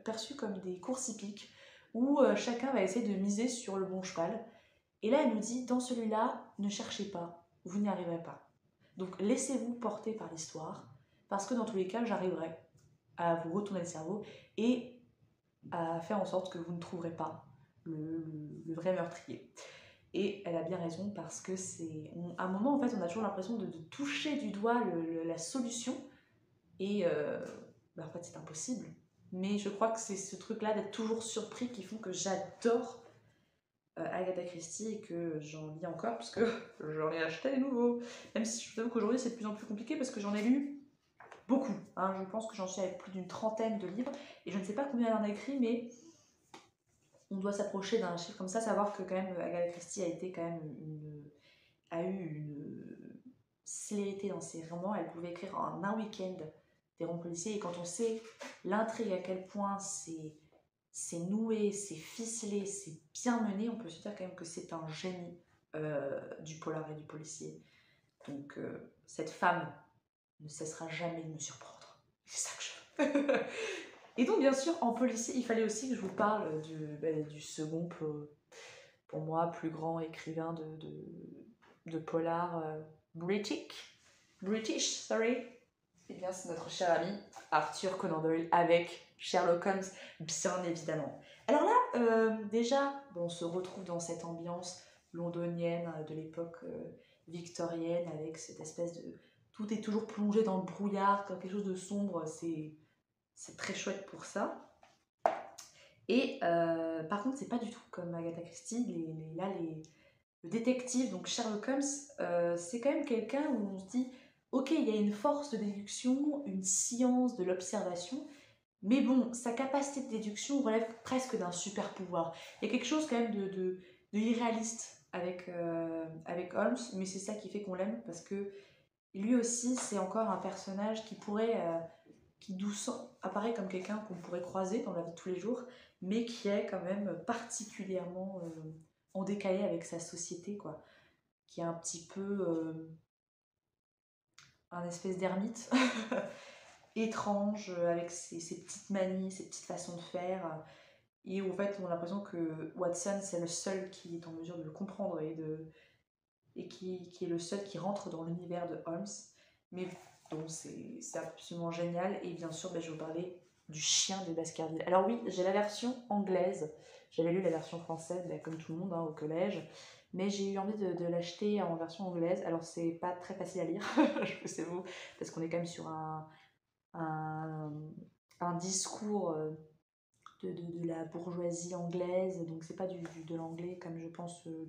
perçus comme des courses hippiques, où chacun va essayer de miser sur le bon cheval. Et là, elle nous dit, dans celui-là, ne cherchez pas, vous n'y arriverez pas. Donc laissez-vous porter par l'histoire, parce que dans tous les cas, j'arriverai à vous retourner le cerveau et à faire en sorte que vous ne trouverez pas le vrai meurtrier. Et elle a bien raison, parce que c'est... À un moment, en fait, on a toujours l'impression de toucher du doigt la solution, et en fait, c'est impossible. Mais je crois que c'est ce truc-là d'être toujours surpris qui font que j'adore Agatha Christie et que j'en lis encore, parce que j'en ai acheté des nouveaux. Même si je vous avoue qu'aujourd'hui, c'est de plus en plus compliqué, parce que j'en ai lu beaucoup. Hein. Je pense que j'en suis avec plus d'une trentaine de livres, et je ne sais pas combien elle en a écrit, mais on doit s'approcher d'un chiffre comme ça, savoir que quand même Agatha Christie a été quand même a eu une célérité dans ses romans. Elle pouvait écrire en un week-end des romans policiers, et quand on sait l'intrigue, à quel point c'est noué, c'est ficelé, c'est bien mené, on peut se dire quand même que c'est un génie du polar et du policier. Donc cette femme ne cessera jamais de me surprendre. C'est ça que je veux. Et donc bien sûr, en policier, il fallait aussi que je vous parle du second, pour moi, plus grand écrivain de polar British, sorry. Eh bien, c'est notre cher ami Arthur Conan Doyle avec Sherlock Holmes, bien évidemment. Alors là, déjà, on se retrouve dans cette ambiance londonienne de l'époque victorienne, avec cette espèce de... Tout est toujours plongé dans le brouillard, quelque chose de sombre, c'est très chouette pour ça. Et par contre, c'est pas du tout comme Agatha Christie. Le détective, donc Sherlock Holmes, c'est quand même quelqu'un où on se dit, ok, il y a une force de déduction, une science de l'observation, mais bon, sa capacité de déduction relève presque d'un super pouvoir. Il y a quelque chose quand même de irréaliste avec Holmes, mais c'est ça qui fait qu'on l'aime, parce que lui aussi, c'est encore un personnage qui pourrait... qui doucement apparaît comme quelqu'un qu'on pourrait croiser dans la vie de tous les jours, mais qui est quand même particulièrement en décalé avec sa société, quoi. Qui est un petit peu un espèce d'ermite, étrange, avec ses petites manies, ses petites façons de faire, et où en fait on a l'impression que Watson, c'est le seul qui est en mesure de le comprendre et qui est le seul qui rentre dans l'univers de Holmes. Mais donc c'est absolument génial. Et bien sûr, je vais vous parler du chien de Baskerville. Alors oui, j'ai la version anglaise. J'avais lu la version française, comme tout le monde, au collège. Mais j'ai eu envie de l'acheter en version anglaise. Alors c'est pas très facile à lire, je sais vous, parce qu'on est quand même sur un, un discours de la bourgeoisie anglaise. Donc c'est pas de l'anglais comme je pense de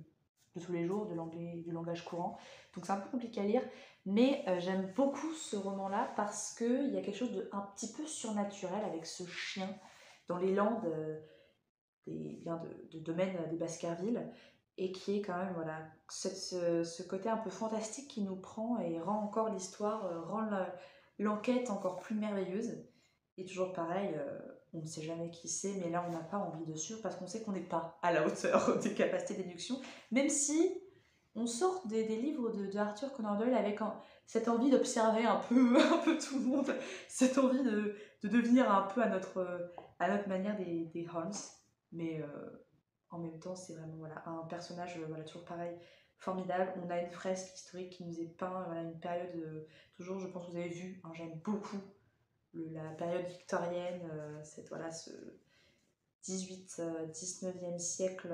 tous les jours, du langage courant. Donc c'est un peu compliqué à lire, mais j'aime beaucoup ce roman-là parce qu'il y a quelque chose de un petit peu surnaturel avec ce chien dans les Landes de domaine des Baskerville, et qui est quand même, voilà, ce côté un peu fantastique qui nous prend et rend encore l'histoire, rend l'enquête encore plus merveilleuse. Et toujours pareil, on ne sait jamais qui c'est, mais là on n'a pas envie de suivre parce qu'on sait qu'on n'est pas à la hauteur des capacités de déduction, même si on sort des livres de Arthur Conan Doyle avec cette envie d'observer un peu, un peu tout le monde, cette envie de devenir un peu à notre manière des Holmes, mais en même temps c'est vraiment, voilà, un personnage, voilà, toujours pareil, formidable. On a une fresque historique qui nous est peinte, voilà, une période, toujours, je pense que vous avez vu, hein, j'aime beaucoup la période victorienne, voilà, ce 19e siècle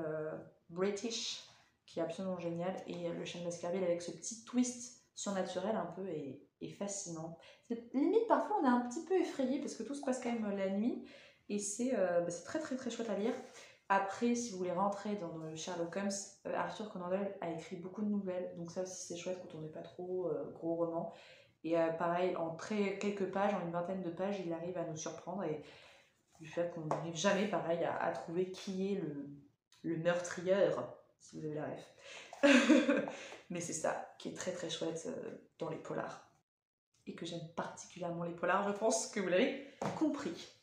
British, qui est absolument génial. Et le chien de Baskerville avec ce petit twist surnaturel un peu est fascinant. Limite, parfois, on est un petit peu effrayé parce que tout se passe quand même la nuit. Et c'est très très très chouette à lire. Après, si vous voulez rentrer dans le Sherlock Holmes, Arthur Conan Doyle a écrit beaucoup de nouvelles. Donc ça aussi, c'est chouette quand on n'est pas trop gros roman. Et pareil, en quelques pages, en une vingtaine de pages, il arrive à nous surprendre. Et du fait qu'on n'arrive jamais, pareil, à trouver qui est le meurtrieur, si vous avez la ref. Mais c'est ça qui est très très chouette dans les polars. Et que j'aime particulièrement les polars, je pense que vous l'avez compris.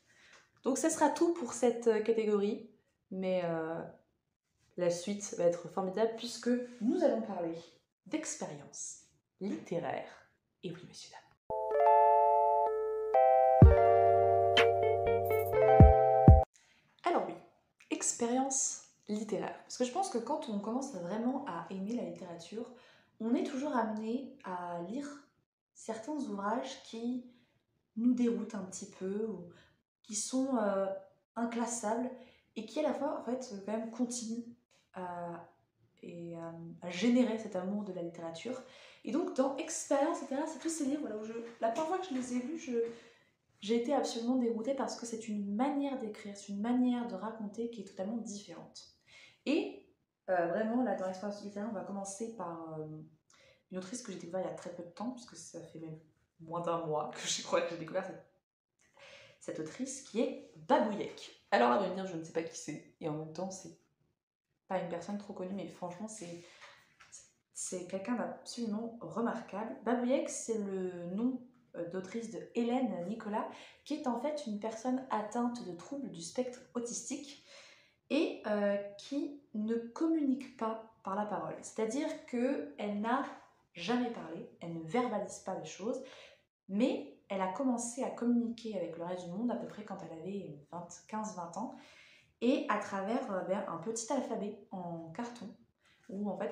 Donc ça sera tout pour cette catégorie. Mais la suite va être formidable puisque nous allons parler d'expérience littéraire. Et oui, messieurs, dames. expérience littéraire. Parce que je pense que quand on commence vraiment à aimer la littérature, on est toujours amené à lire certains ouvrages qui nous déroutent un petit peu, ou qui sont inclassables, et qui à la fois en fait quand même continuent à, à générer cet amour de la littérature. Et donc dans Expérience, etc., c'est tous ces livres voilà, où la première fois que je les ai lus, j'ai été absolument déroutée parce que c'est une manière d'écrire, c'est une manière de raconter qui est totalement différente. Et vraiment, là, dans l'expérience littéraire, on va commencer par une autrice que j'ai découverte il y a très peu de temps, puisque ça fait même moins d'un mois que je crois que j'ai découvert cette autrice, qui est Babouillec. Alors à vrai dire, je ne sais pas qui c'est, et en même temps, c'est pas une personne trop connue, mais franchement, c'est quelqu'un d'absolument remarquable. Babouillec, c'est le nom d'autrice de Hélène Nicolas, qui est en fait une personne atteinte de troubles du spectre autistique et qui ne communique pas par la parole. C'est-à-dire qu'elle n'a jamais parlé, elle ne verbalise pas les choses, mais elle a commencé à communiquer avec le reste du monde à peu près quand elle avait 15-20 ans, et à travers un petit alphabet en carton, où en fait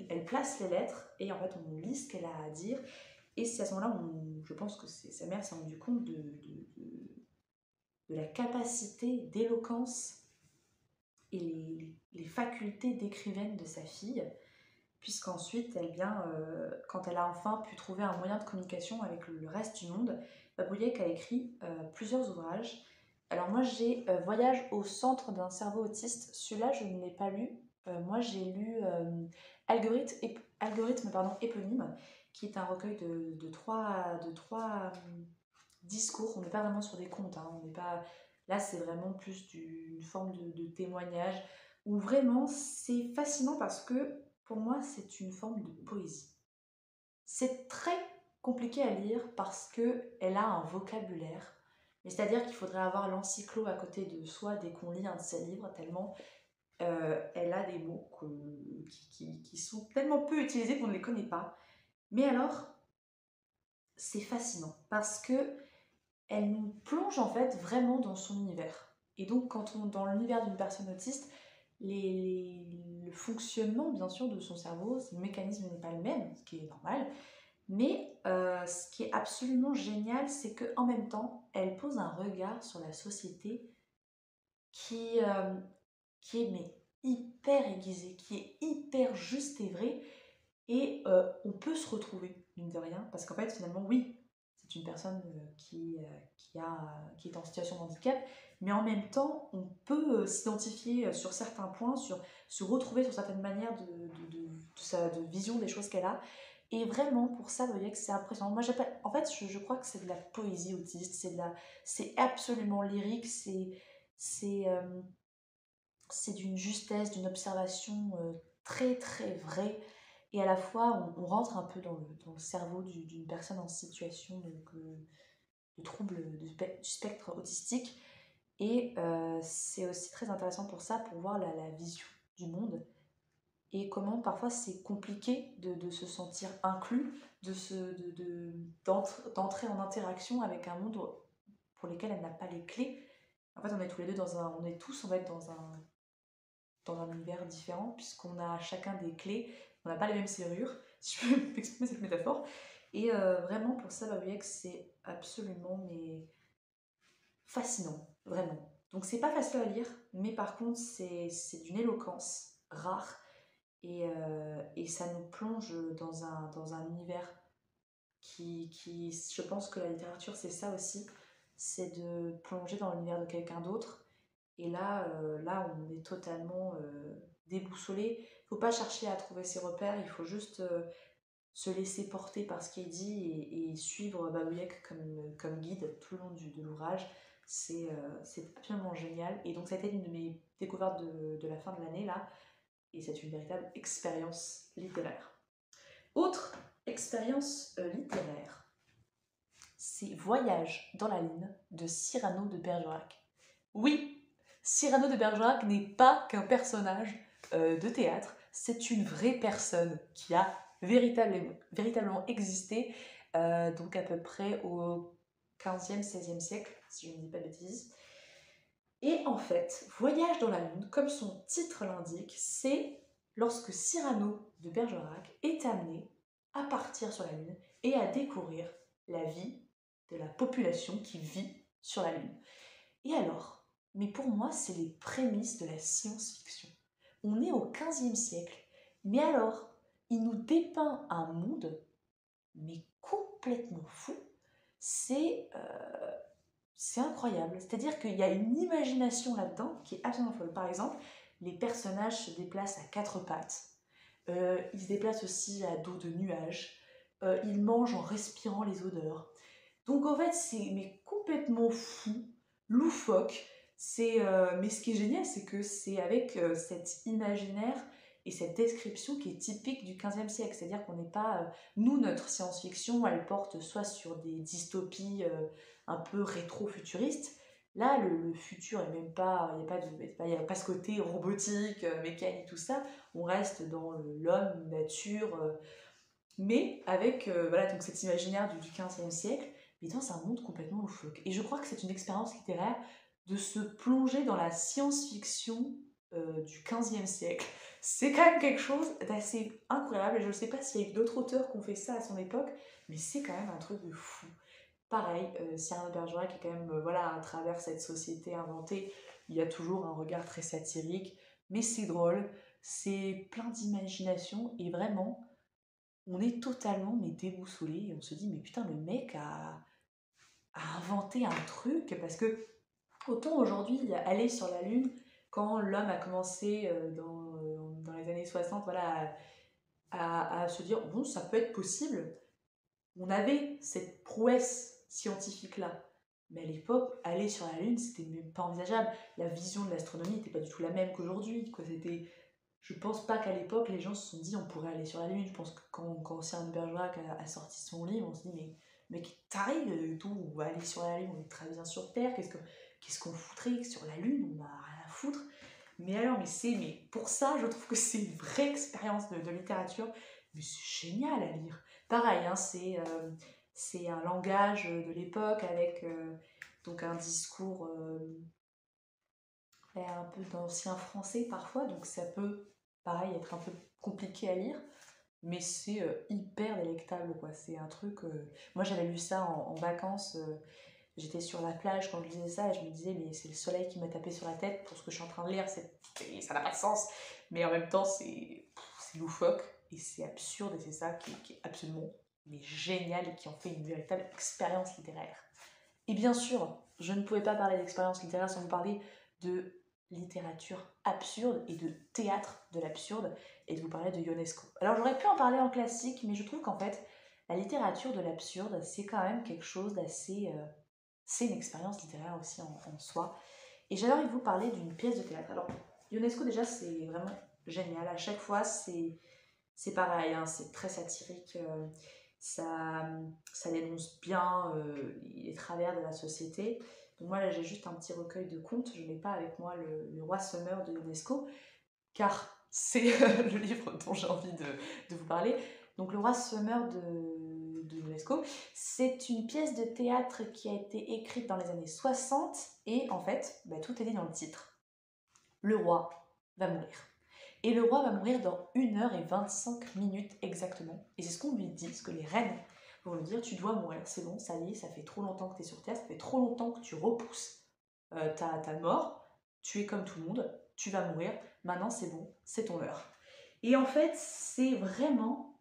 elle place les lettres, et en fait on lit ce qu'elle a à dire, et c'est à ce moment-là où je pense que sa mère s'est rendue compte de la capacité d'éloquence et les facultés d'écrivaine de sa fille, puisqu'ensuite, quand elle a enfin pu trouver un moyen de communication avec le reste du monde, Babouillec a écrit plusieurs ouvrages. Alors moi, j'ai Voyage au centre d'un cerveau autiste. Celui-là, je ne l'ai pas lu. Moi, j'ai lu Algorithme éponyme, qui est un recueil de trois discours. On n'est pas vraiment sur des contes, hein. On n'est pas... Là, c'est vraiment plus une forme de témoignage, où vraiment, c'est fascinant parce que, pour moi, c'est une forme de poésie. C'est très compliqué à lire parce qu'elle a un vocabulaire, mais c'est-à-dire qu'il faudrait avoir l'encyclo à côté de soi dès qu'on lit un de ses livres, tellement elle a des mots qui sont tellement peu utilisés qu'on ne les connaît pas. Mais alors, c'est fascinant parce que elle nous plonge en fait vraiment dans son univers. Et donc quand on dans l'univers d'une personne autiste, le fonctionnement bien sûr de son cerveau, le mécanisme n'est pas le même, ce qui est normal, mais ce qui est absolument génial, c'est qu'en même temps, elle pose un regard sur la société qui, euh, qui est mais hyper aiguisé, qui est hyper juste et vrai, et on peut se retrouver, mine de rien, parce qu'en fait, finalement, oui, c'est une personne qui est en situation de handicap, mais en même temps, on peut s'identifier sur certains points, se retrouver sur certaines manières de vision des choses qu'elle a. Et vraiment, pour ça, vous voyez que c'est impressionnant. Moi, en fait, je crois que c'est de la poésie autiste, c'est absolument lyrique, c'est, euh, c'est d'une justesse, d'une observation très très vraie, et à la fois on rentre un peu dans le cerveau d'une personne en situation de trouble du spectre autistique, et c'est aussi très intéressant pour ça, pour voir la vision du monde, et comment parfois c'est compliqué de se sentir inclus, d'entrer en interaction avec un monde pour lequel elle n'a pas les clés. En fait, on est tous les deux on est tous en fait dans un univers différent, puisqu'on a chacun des clés, on n'a pas les mêmes serrures, si je peux m'exprimer cette métaphore. Et vraiment, pour ça, Babouillec, c'est absolument mais fascinant, vraiment. Donc c'est pas facile à lire, mais par contre, c'est d'une éloquence rare, et ça nous plonge dans un univers je pense que la littérature, c'est ça aussi, c'est de plonger dans l'univers de quelqu'un d'autre. Et là, on est totalement déboussolé. Il ne faut pas chercher à trouver ses repères, il faut juste se laisser porter par ce qui est dit, et suivre Babouillec comme guide tout le long de l'ouvrage. C'est absolument génial. Et donc, ça a été l'une de mes découvertes de la fin de l'année, là. Et c'est une véritable expérience littéraire. Autre expérience littéraire, c'est Voyage dans la Lune de Cyrano de Bergerac. Oui, Cyrano de Bergerac n'est pas qu'un personnage de théâtre, c'est une vraie personne qui a véritablement existé, donc à peu près au 15e, 16e siècle, si je ne dis pas de bêtises. Et en fait, Voyage dans la Lune, comme son titre l'indique, c'est lorsque Cyrano de Bergerac est amené à partir sur la Lune et à découvrir la vie de la population qui vit sur la Lune. Et alors, mais pour moi, c'est les prémices de la science-fiction. On est au XVe siècle, mais alors, il nous dépeint un monde, mais complètement fou. C'est incroyable. C'est-à-dire qu'il y a une imagination là-dedans qui est absolument folle. Par exemple, les personnages se déplacent à quatre pattes. Ils se déplacent aussi à dos de nuages. Ils mangent en respirant les odeurs. Donc en fait, c'est mais complètement fou, loufoque. Mais ce qui est génial, c'est que c'est avec cet imaginaire et cette description qui est typique du XVe siècle. C'est-à-dire qu'on n'est pas... nous, notre science-fiction, elle porte soit sur des dystopies un peu rétro-futuristes. Là, le futur est même pas... Il n'y a pas ce côté robotique, mécanique, tout ça. On reste dans l'homme, nature... mais avec voilà, donc cet imaginaire du XVe siècle, mais c'est un monde complètement loufoque. Et je crois que c'est une expérience littéraire de se plonger dans la science-fiction du XVe siècle. C'est quand même quelque chose d'assez incroyable, et je ne sais pas s'il y a eu d'autres auteurs qui ont fait ça à son époque, mais c'est quand même un truc de fou. Pareil, Cyrano de Bergerac qui est quand même, voilà, à travers cette société inventée, il y a toujours un regard très satirique, mais c'est drôle, c'est plein d'imagination, et vraiment, on est totalement mais déboussolé et on se dit mais putain le mec a inventé un truc parce que autant aujourd'hui aller sur la lune quand l'homme a commencé dans les années 60 voilà, à se dire bon ça peut être possible, on avait cette prouesse scientifique là. Mais à l'époque, aller sur la Lune, c'était même pas envisageable. La vision de l'astronomie n'était pas du tout la même qu'aujourd'hui. Je pense pas qu'à l'époque, les gens se sont dit on pourrait aller sur la Lune. Je pense que quand Cyrano de Bergerac a sorti son livre, on se dit mais mec, t'arrives d'où on va aller sur la Lune, on est très bien sur Terre, qu'est-ce qu'on foutrait sur la Lune, on n'a rien à foutre. Mais alors, mais pour ça, je trouve que c'est une vraie expérience de littérature, mais c'est génial à lire. Pareil, hein, c'est un langage de l'époque avec donc un discours un peu d'ancien français parfois, donc ça peut, pareil, être un peu compliqué à lire, mais c'est hyper délectable, quoi. C'est un truc... Moi, j'avais lu ça en vacances, j'étais sur la plage quand je lisais ça, et je me disais, mais c'est le soleil qui m'a tapé sur la tête pour ce que je suis en train de lire, ça n'a pas de sens, mais en même temps, c'est loufoque, et c'est absurde, et c'est ça qui est absolument mais génial, et qui en fait une véritable expérience littéraire. Et bien sûr, je ne pouvais pas parler d'expérience littéraire sans vous parler de littérature absurde et de théâtre de l'absurde, et de vous parler de Ionesco. Alors j'aurais pu en parler en classique, mais je trouve qu'en fait, la littérature de l'absurde, c'est quand même quelque chose d'assez... c'est une expérience littéraire aussi en soi. Et j'avais envie de vous parler d'une pièce de théâtre. Alors, Ionesco, déjà, c'est vraiment génial. À chaque fois, c'est pareil, hein, c'est très satirique. Ça, ça dénonce bien les travers de la société. Donc moi là j'ai juste un petit recueil de contes, je n'ai pas avec moi le Roi Semeur de Ionesco, car c'est le livre dont j'ai envie de vous parler. Donc le Roi Semeur de Ionesco, c'est une pièce de théâtre qui a été écrite dans les années 60, et en fait, tout est dit dans le titre. Le roi va mourir. Et le roi va mourir dans 1h25 exactement. Et c'est ce qu'on lui dit, ce que les reines vont lui dire, tu dois mourir, c'est bon, ça y est, ça fait trop longtemps que tu es sur Terre, ça fait trop longtemps que tu repousses ta mort, tu es comme tout le monde, tu vas mourir, maintenant c'est bon, c'est ton heure. Et en fait, c'est vraiment,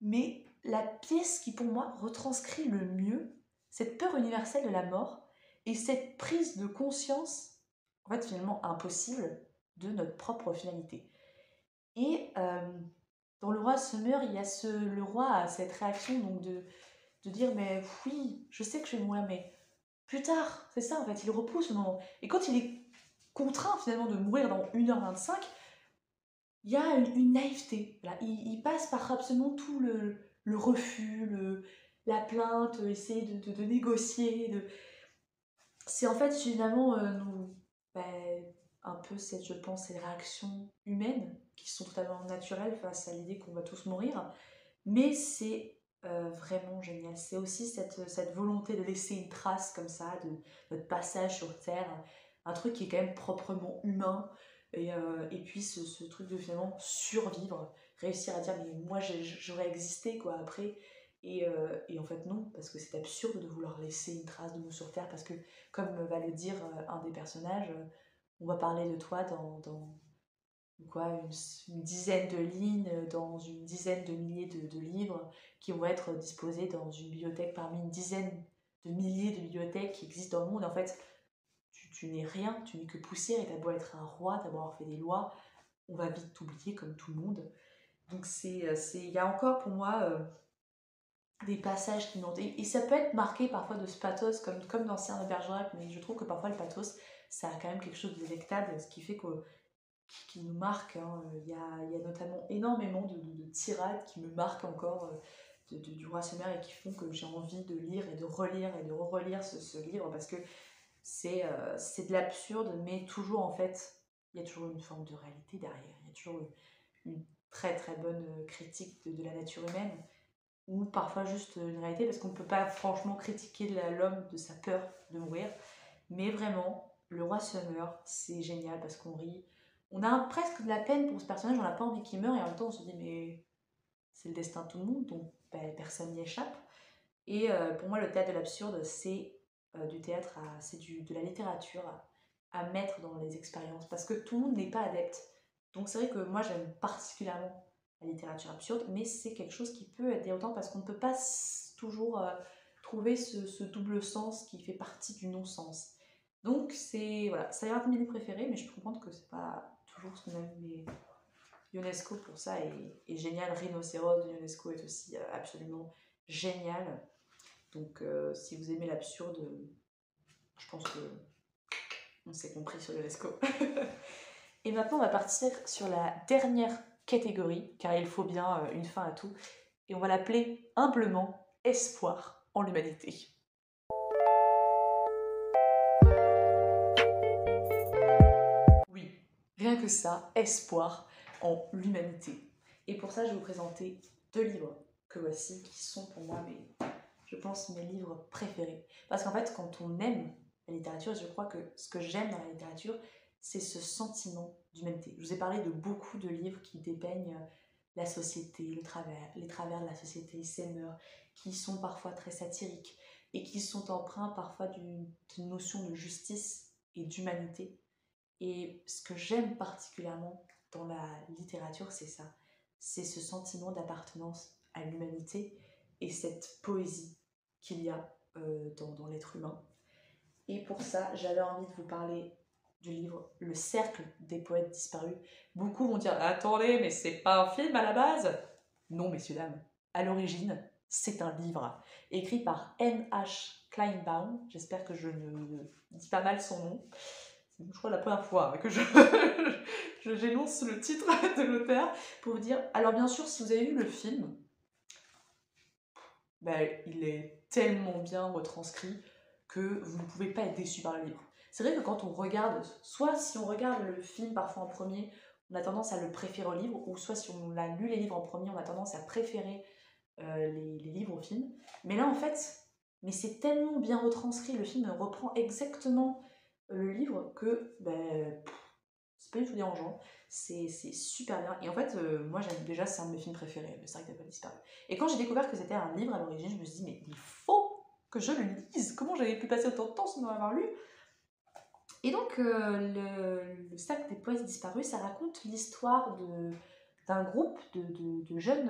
mais la pièce qui pour moi retranscrit le mieux cette peur universelle de la mort et cette prise de conscience, en fait finalement impossible, de notre propre finalité. Et dans Le Roi se meurt, il y a le roi a cette réaction donc de dire mais oui, je sais que je vais mourir, mais plus tard, c'est ça en fait, il repousse le moment. Et quand il est contraint finalement de mourir dans 1h25, il y a une naïveté. Voilà. Il passe par absolument tout le refus, la plainte, essayer de négocier. C'est en fait finalement un peu je pense, ces réactions humaines qui sont totalement naturelles face à l'idée qu'on va tous mourir. Mais c'est vraiment génial. C'est aussi cette volonté de laisser une trace comme ça de notre passage sur Terre, un truc qui est quand même proprement humain, et puis ce truc de finalement survivre, réussir à dire mais moi j'aurais existé quoi après, et en fait non, parce que c'est absurde de vouloir laisser une trace de nous sur Terre, parce que comme va le dire un des personnages, on va parler de toi dans quoi, une dizaine de lignes, dans une dizaine de milliers de livres qui vont être disposés dans une bibliothèque parmi une dizaine de milliers de bibliothèques qui existent dans le monde. En fait, tu n'es rien, tu n'es que poussière, et t'as beau être un roi, t'as beau avoir fait des lois, on va vite t'oublier comme tout le monde. Donc il y a encore pour moi des passages qui m'ont... Et ça peut être marqué parfois de ce pathos, comme dans Cyrano de Bergerac, mais je trouve que parfois le pathos, ça a quand même quelque chose de délectable, ce qui fait que qui nous marque, hein. Il y a notamment énormément de tirades qui me marquent encore du Roi Sommaire, et qui font que j'ai envie de lire et de relire et de relire ce livre, parce que c'est de l'absurde, mais toujours en fait, il y a toujours une forme de réalité derrière. Il y a toujours une très très bonne critique de la nature humaine, ou parfois juste une réalité, parce qu'on ne peut pas franchement critiquer l'homme de sa peur de mourir. Mais vraiment, le Roi se meurt, c'est génial parce qu'on rit. On a presque de la peine pour ce personnage, on n'a pas envie qu'il meure, et en même temps on se dit mais c'est le destin de tout le monde, donc ben, personne n'y échappe. Et pour moi, le théâtre de l'absurde, c'est du théâtre, c'est de la littérature à mettre dans les expériences, parce que tout le monde n'est pas adepte. Donc c'est vrai que moi j'aime particulièrement la littérature absurde, mais c'est quelque chose qui peut être déroutant, parce qu'on ne peut pas toujours trouver ce double sens qui fait partie du non-sens. Donc c'est voilà, ça ira être mes livres préférés, mais je peux comprendre que c'est pas toujours ce qu'on aime. Mais Ionesco pour ça est génial. Rhinocéros de Ionesco est aussi absolument génial. Donc si vous aimez l'absurde, je pense que on s'est compris sur Ionesco. Et maintenant on va partir sur la dernière catégorie, car il faut bien une fin à tout, et on va l'appeler humblement espoir en l'humanité. Oui, rien que ça, espoir en l'humanité. Et pour ça, je vais vous présenter 2 livres que voici, qui sont pour moi, je pense, mes livres préférés. Parce qu'en fait, quand on aime la littérature, je crois que ce que j'aime dans la littérature, c'est ce sentiment d'humanité. Je vous ai parlé de beaucoup de livres qui dépeignent la société, les travers de la société, ses mœurs, qui sont parfois très satiriques et qui sont empreints parfois d'une notion de justice et d'humanité. Et ce que j'aime particulièrement dans la littérature, c'est ça. C'est ce sentiment d'appartenance à l'humanité et cette poésie qu'il y a dans l'être humain. Et pour ça, j'avais envie de vous parler du livre Le Cercle des poètes disparus. Beaucoup vont dire « Attendez, mais c'est pas un film à la base !» Non, messieurs, dames. À l'origine, c'est un livre écrit par N.H. Kleinbaum. J'espère que je ne dis pas mal son nom. C'est, je crois, la première fois que j'énonce le titre de l'auteur pour vous dire. Alors bien sûr, si vous avez vu le film, ben, il est tellement bien retranscrit que vous ne pouvez pas être déçu par le livre. C'est vrai que quand on regarde, soit si on regarde le film parfois en premier, on a tendance à le préférer au livre, ou soit si on a lu les livres en premier, on a tendance à préférer les livres au film. Mais là en fait, mais c'est tellement bien retranscrit, le film reprend exactement le livre que ben, c'est pas du tout dérangeant, c'est super bien. Et en fait, moi j'aime déjà, c'est un de mes films préférés, Le Cercle des poètes disparus. Et quand j'ai découvert que c'était un livre à l'origine, je me suis dit, mais il faut que je le lise. Comment j'avais pu passer autant de temps sans en avoir lu? Et donc, le Cercle des poètes disparus, ça raconte l'histoire d'un groupe de jeunes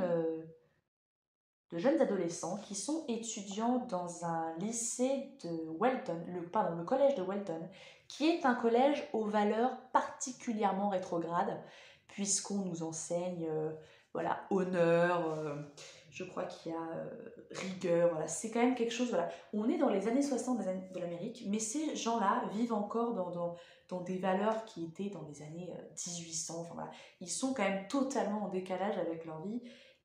adolescents qui sont étudiants dans un lycée de Welton, le collège de Welton, qui est un collège aux valeurs particulièrement rétrogrades, puisqu'on nous enseigne voilà, honneur, je crois qu'il y a rigueur, voilà. C'est quand même quelque chose, voilà. On est dans les années 60 de l'Amérique, mais ces gens-là vivent encore dans des valeurs qui étaient dans les années 1800, enfin, voilà. Ils sont quand même totalement en décalage avec leur vie.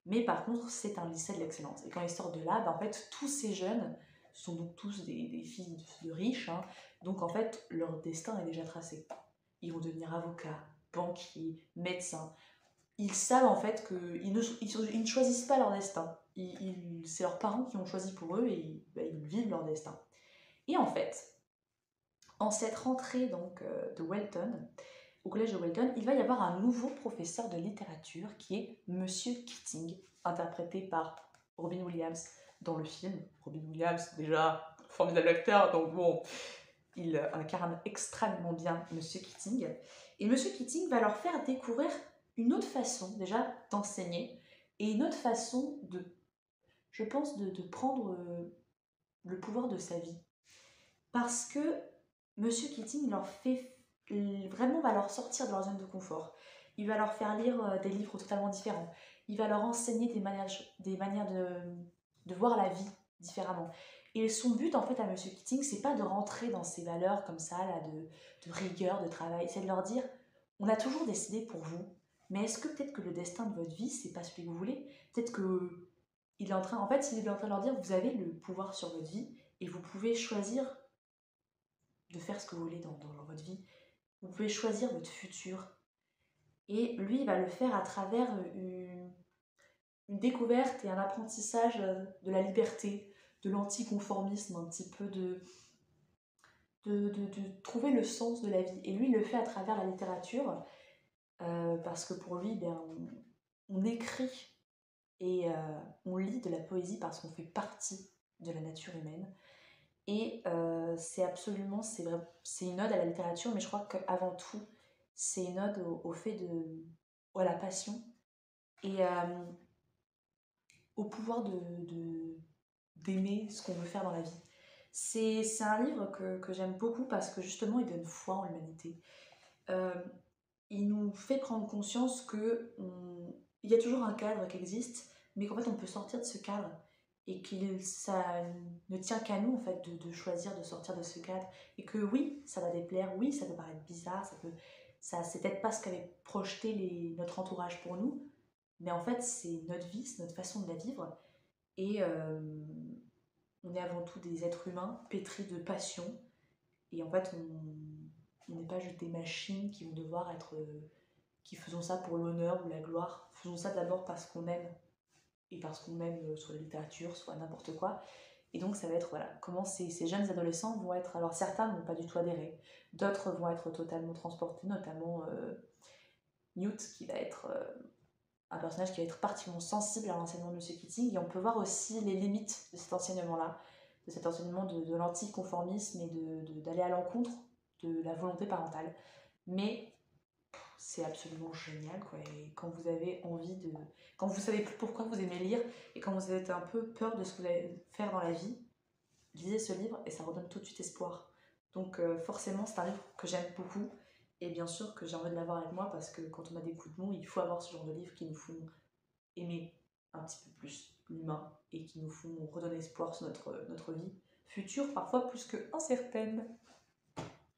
Mais par contre, c'est un lycée de l'excellence. Et quand ils sortent de là, ben en fait, tous ces jeunes sont donc tous des filles de riches. Hein. Donc en fait, leur destin est déjà tracé. Ils vont devenir avocats, banquiers, médecins. Ils savent en fait qu'ils ne choisissent pas leur destin. C'est leurs parents qui ont choisi pour eux, et ben, ils vivent leur destin. Et en fait, En cette rentrée donc, de Welton, au collège de Welton, il va y avoir un nouveau professeur de littérature qui est Monsieur Keating, interprété par Robin Williams dans le film. Robin Williams, déjà formidable acteur, donc bon, il incarne extrêmement bien Monsieur Keating. Et Monsieur Keating va leur faire découvrir une autre façon déjà d'enseigner et une autre façon de, je pense, de prendre le pouvoir de sa vie. Parce que Monsieur Keating leur fait vraiment va leur sortir de leur zone de confort. Il va leur faire lire des livres totalement différents. Il va leur enseigner des manières de voir la vie différemment. Et son but en fait à Monsieur Keating, c'est pas de rentrer dans ces valeurs comme ça, là, de rigueur, de travail, c'est de leur dire on a toujours décidé pour vous, mais est-ce que peut-être que le destin de votre vie, c'est pas celui que vous voulez? Peut-être que il est en train, en fait, il est en train de leur dire vous avez le pouvoir sur votre vie et vous pouvez choisir de faire ce que vous voulez dans votre vie. Vous pouvez choisir votre futur. Et lui, il va le faire à travers une découverte et un apprentissage de la liberté, de l'anticonformisme, un petit peu de trouver le sens de la vie. Et lui, il le fait à travers la littérature, parce que pour lui, ben, on écrit et on lit de la poésie parce qu'on fait partie de la nature humaine. Et c'est absolument, c'est une ode à la littérature, mais je crois qu'avant tout, c'est une ode au fait à la passion et au pouvoir d'aimer ce qu'on veut faire dans la vie. C'est un livre que j'aime beaucoup parce que justement, il donne foi en l'humanité. Euh, il nous fait prendre conscience il y a toujours un cadre qui existe, mais qu'en fait, on peut sortir de ce cadre et ça ne tient qu'à nous en fait de choisir de sortir de ce cadre et que oui ça va déplaire, oui ça peut paraître bizarre, c'est peut-être pas ce qu'avait projeté notre entourage pour nous, mais en fait c'est notre vie, c'est notre façon de la vivre et on est avant tout des êtres humains pétris de passion et en fait on n'est pas juste des machines qui vont devoir être qui faisons ça pour l'honneur ou la gloire, faisons ça d'abord parce qu'on aime et parce qu'on aime soit la littérature, soit n'importe quoi. Et donc ça va être voilà, comment ces jeunes adolescents vont être, alors certains ne vont pas du tout adhérer, d'autres vont être totalement transportés, notamment Newt qui va être un personnage qui va être particulièrement sensible à l'enseignement de M. Keating, et on peut voir aussi les limites de cet enseignement-là, de cet enseignement de l'anticonformisme et d'aller à l'encontre de la volonté parentale. Mais c'est absolument génial quoi. Et quand vous avez envie de quand vous savez plus pourquoi vous aimez lire et quand vous avez un peu peur de ce que vous allez faire dans la vie, lisez ce livre et ça redonne tout de suite espoir. Donc forcément c'est un livre que j'aime beaucoup et bien sûr que j'ai envie de l'avoir avec moi parce que quand on a des coups de mou, il faut avoir ce genre de livres qui nous font aimer un petit peu plus l'humain et qui nous font redonner espoir sur notre vie future, parfois plus que incertaine.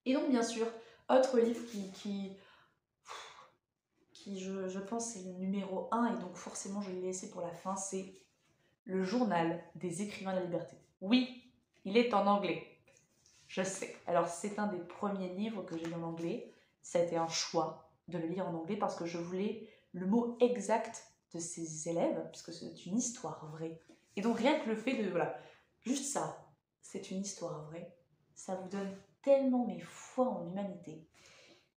Et donc bien sûr, autre livre qui je pense c'est le numéro 1 et donc forcément je l'ai laissé pour la fin, c'est le journal des écrivains de la liberté. Oui, il est en anglais, je sais. Alors c'est un des premiers livres que j'ai lu en anglais, ça a été un choix de le lire en anglais parce que je voulais le mot exact de ces élèves, puisque c'est une histoire vraie. Et donc rien que le fait de, voilà, juste ça, c'est une histoire vraie, ça vous donne tellement mes foi en l'humanité.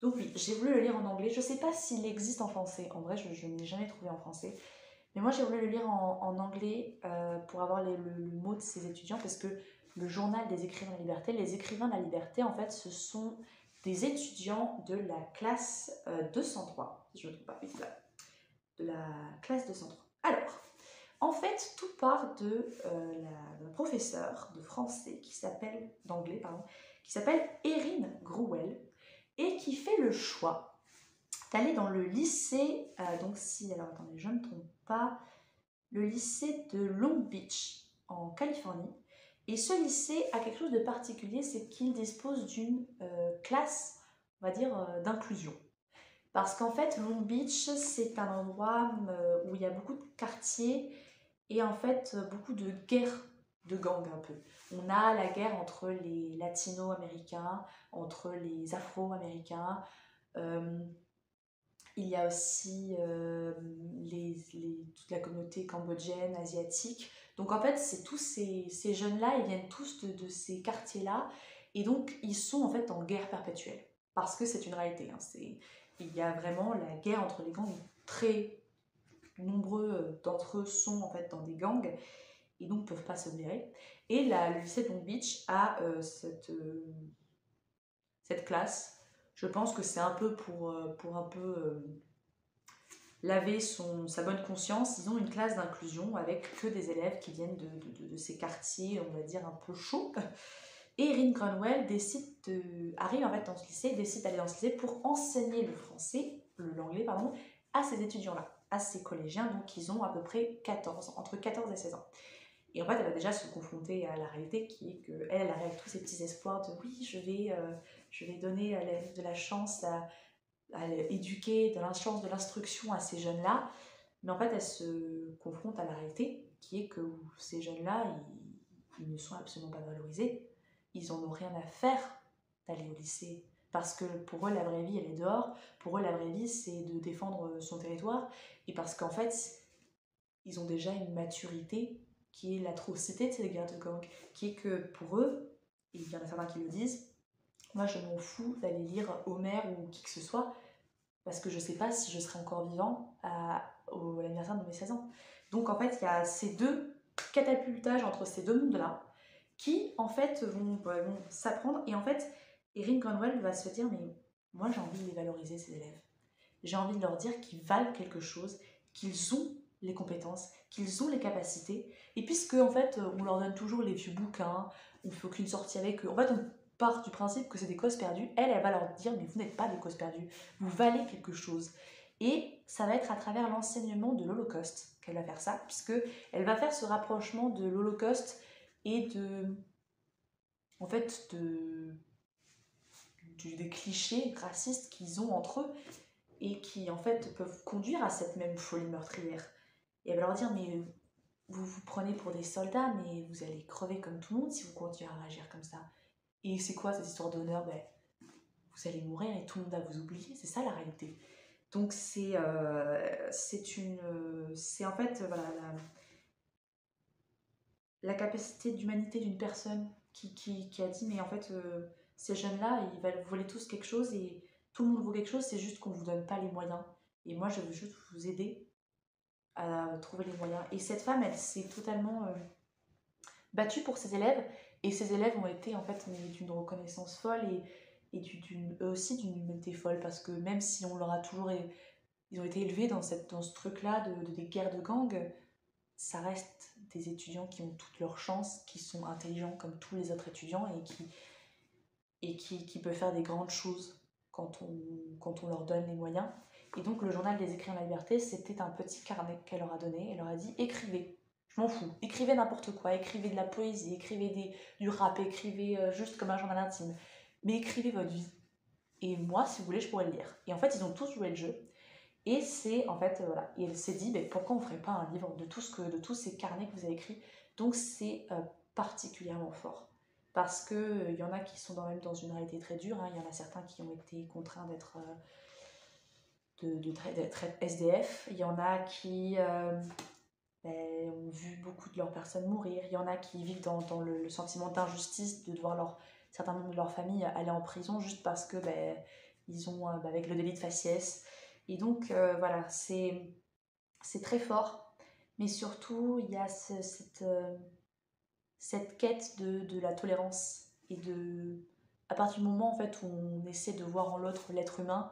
Donc oui, j'ai voulu le lire en anglais. Je ne sais pas s'il existe en français. En vrai, je ne l'ai jamais trouvé en français. Mais moi, j'ai voulu le lire en anglais pour avoir le mot de ces étudiants parce que le journal des écrivains de la liberté, les écrivains de la liberté, en fait, ce sont des étudiants de la classe 203, si je ne me trompe pas, oui, c'est ça, de la classe 203. Alors, en fait, tout part de la professeure de français d'anglais, qui s'appelle Erin Gruwell, et qui fait le choix d'aller dans le lycée, alors attendez, je ne me trompe pas, le lycée de Long Beach en Californie. Et ce lycée a quelque chose de particulier, c'est qu'il dispose d'une classe, on va dire, d'inclusion. Parce qu'en fait, Long Beach, c'est un endroit où il y a beaucoup de quartiers et en fait beaucoup de guerres de gangs un peu. On a la guerre entre les latino-américains, entre les afro-américains. Il y a aussi toute la communauté cambodgienne, asiatique. Donc en fait, c'est tous ces jeunes-là, ils viennent tous de ces quartiers-là. Et donc, ils sont en fait en guerre perpétuelle. Parce que c'est une réalité. Hein, il y a vraiment la guerre entre les gangs. Très nombreux d'entre eux sont en fait dans des gangs et donc ne peuvent pas se blairer. Et le lycée de Long Beach a cette classe. Je pense que c'est un peu pour un peu laver sa bonne conscience. Ils ont une classe d'inclusion avec que des élèves qui viennent de ces quartiers, on va dire, un peu chauds. Et Erin Grunwald arrive en fait dans ce lycée, décide d'aller dans ce lycée pour enseigner l'anglais, pardon, à ces étudiants-là, à ces collégiens, donc ils ont à peu près entre 14 et 16 ans. Et en fait, elle va déjà se confronter à la réalité qui est qu'elle arrive avec tous ces petits espoirs de oui, je vais donner de la chance à éduquer, de la chance de l'instruction à ces jeunes-là. Mais en fait, elle se confronte à la réalité qui est que ces jeunes-là, ils ne sont absolument pas valorisés. Ils n'en ont rien à faire d'aller au lycée. Parce que pour eux, la vraie vie, elle est dehors. Pour eux, la vraie vie, c'est de défendre son territoire. Et parce qu'en fait, ils ont déjà une maturité qui est l'atrocité de ces guerres de gang. Qui est que pour eux, et il y en a certains qui le disent, moi je m'en fous d'aller lire Homère ou qui que ce soit, parce que je sais pas si je serai encore vivant à l'anniversaire de mes 16 ans. Donc en fait, il y a ces deux catapultages entre ces deux mondes-là qui en fait vont s'apprendre. Et en fait, Erin Grunwald va se dire, mais moi j'ai envie de les valoriser, ces élèves. J'ai envie de leur dire qu'ils valent quelque chose, qu'ils ont les compétences, qu'ils ont les capacités. Et puisque en fait, on leur donne toujours les vieux bouquins, on fait aucune sortie avec eux. En fait, on part du principe que c'est des causes perdues. Elle va leur dire, mais vous n'êtes pas des causes perdues, vous valez quelque chose. Et ça va être à travers l'enseignement de l'Holocauste qu'elle va faire ça, puisque elle va faire ce rapprochement de l'Holocauste et en fait, des clichés racistes qu'ils ont entre eux et qui en fait peuvent conduire à cette même folie meurtrière. Et elle va leur dire, mais vous vous prenez pour des soldats, mais vous allez crever comme tout le monde si vous continuez à réagir comme ça. Et c'est quoi cette histoire d'honneur? Vous allez mourir et tout le monde va vous oublier, c'est ça la réalité. Donc c'est en fait voilà, la capacité d'humanité d'une personne qui a dit, mais en fait ces jeunes-là, ils veulent voler tous quelque chose et tout le monde vaut quelque chose, c'est juste qu'on ne vous donne pas les moyens. Et moi, je veux juste vous aider à trouver les moyens. Et cette femme, elle s'est totalement battue pour ses élèves, et ses élèves ont été en fait d'une reconnaissance folle et aussi d'une humanité folle, parce que même si on leur a toujours... Ils ont été élevés dans ce truc-là des guerres de gangs, ça reste des étudiants qui ont toutes leurs chances, qui sont intelligents comme tous les autres étudiants et qui peuvent faire des grandes choses quand on leur donne les moyens. Et donc le journal des écrits en la liberté, c'était un petit carnet qu'elle leur a donné. Elle leur a dit, écrivez, je m'en fous, écrivez n'importe quoi, écrivez de la poésie, écrivez du rap, écrivez juste comme un journal intime, mais écrivez votre vie. Et moi, si vous voulez, je pourrais le lire. Et en fait, ils ont tous joué le jeu. Et c'est en fait, voilà. Et elle s'est dit, mais pourquoi on ne ferait pas un livre de tous ces carnets que vous avez écrits? Donc c'est particulièrement fort. Parce qu'il y en a qui sont même dans une réalité très dure. Il y en a certains qui ont été contraints d'être SDF. Il y en a qui ont vu beaucoup de leurs personnes mourir. Il y en a qui vivent dans le sentiment d'injustice de devoir certains membres de leur famille aller en prison juste parce que ils ont, avec le délit de faciès. Et donc, voilà, c'est très fort. Mais surtout, il y a cette quête de la tolérance. Et à partir du moment en fait, où on essaie de voir en l'autre l'être humain,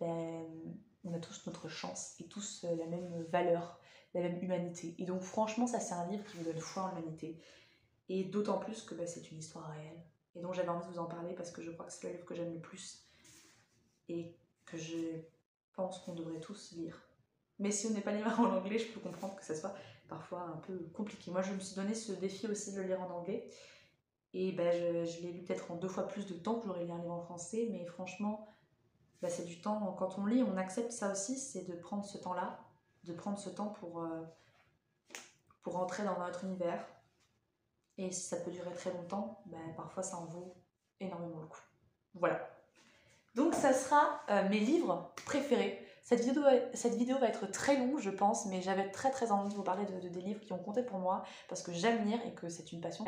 on a tous notre chance et tous la même valeur, la même humanité. Et donc, franchement, ça, c'est un livre qui vous donne foi en l'humanité. Et d'autant plus que c'est une histoire réelle. Et donc, j'avais envie de vous en parler parce que je crois que c'est le livre que j'aime le plus. Et que je pense qu'on devrait tous lire. Mais si on n'est pas lire en anglais, je peux comprendre que ça soit parfois un peu compliqué. Moi, je me suis donné ce défi aussi de le lire en anglais. Et je l'ai lu peut-être en 2 fois plus de temps que j'aurais lu un livre en français. Mais franchement, c'est du temps. Quand on lit, on accepte ça aussi, c'est de prendre ce temps-là, de prendre ce temps pour entrer dans notre univers. Et si ça peut durer très longtemps, parfois ça en vaut énormément le coup. Voilà. Donc ça sera mes livres préférés. Cette vidéo va être très longue, je pense, mais j'avais très très envie de vous parler des livres qui ont compté pour moi, parce que j'aime lire et que c'est une passion.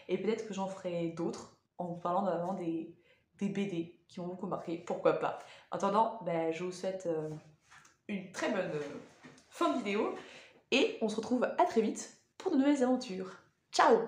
Et peut-être que j'en ferai d'autres, en vous parlant notamment des BD qui m'ont beaucoup marqué, pourquoi pas. En attendant, je vous souhaite une très bonne fin de vidéo et on se retrouve à très vite pour de nouvelles aventures. Ciao!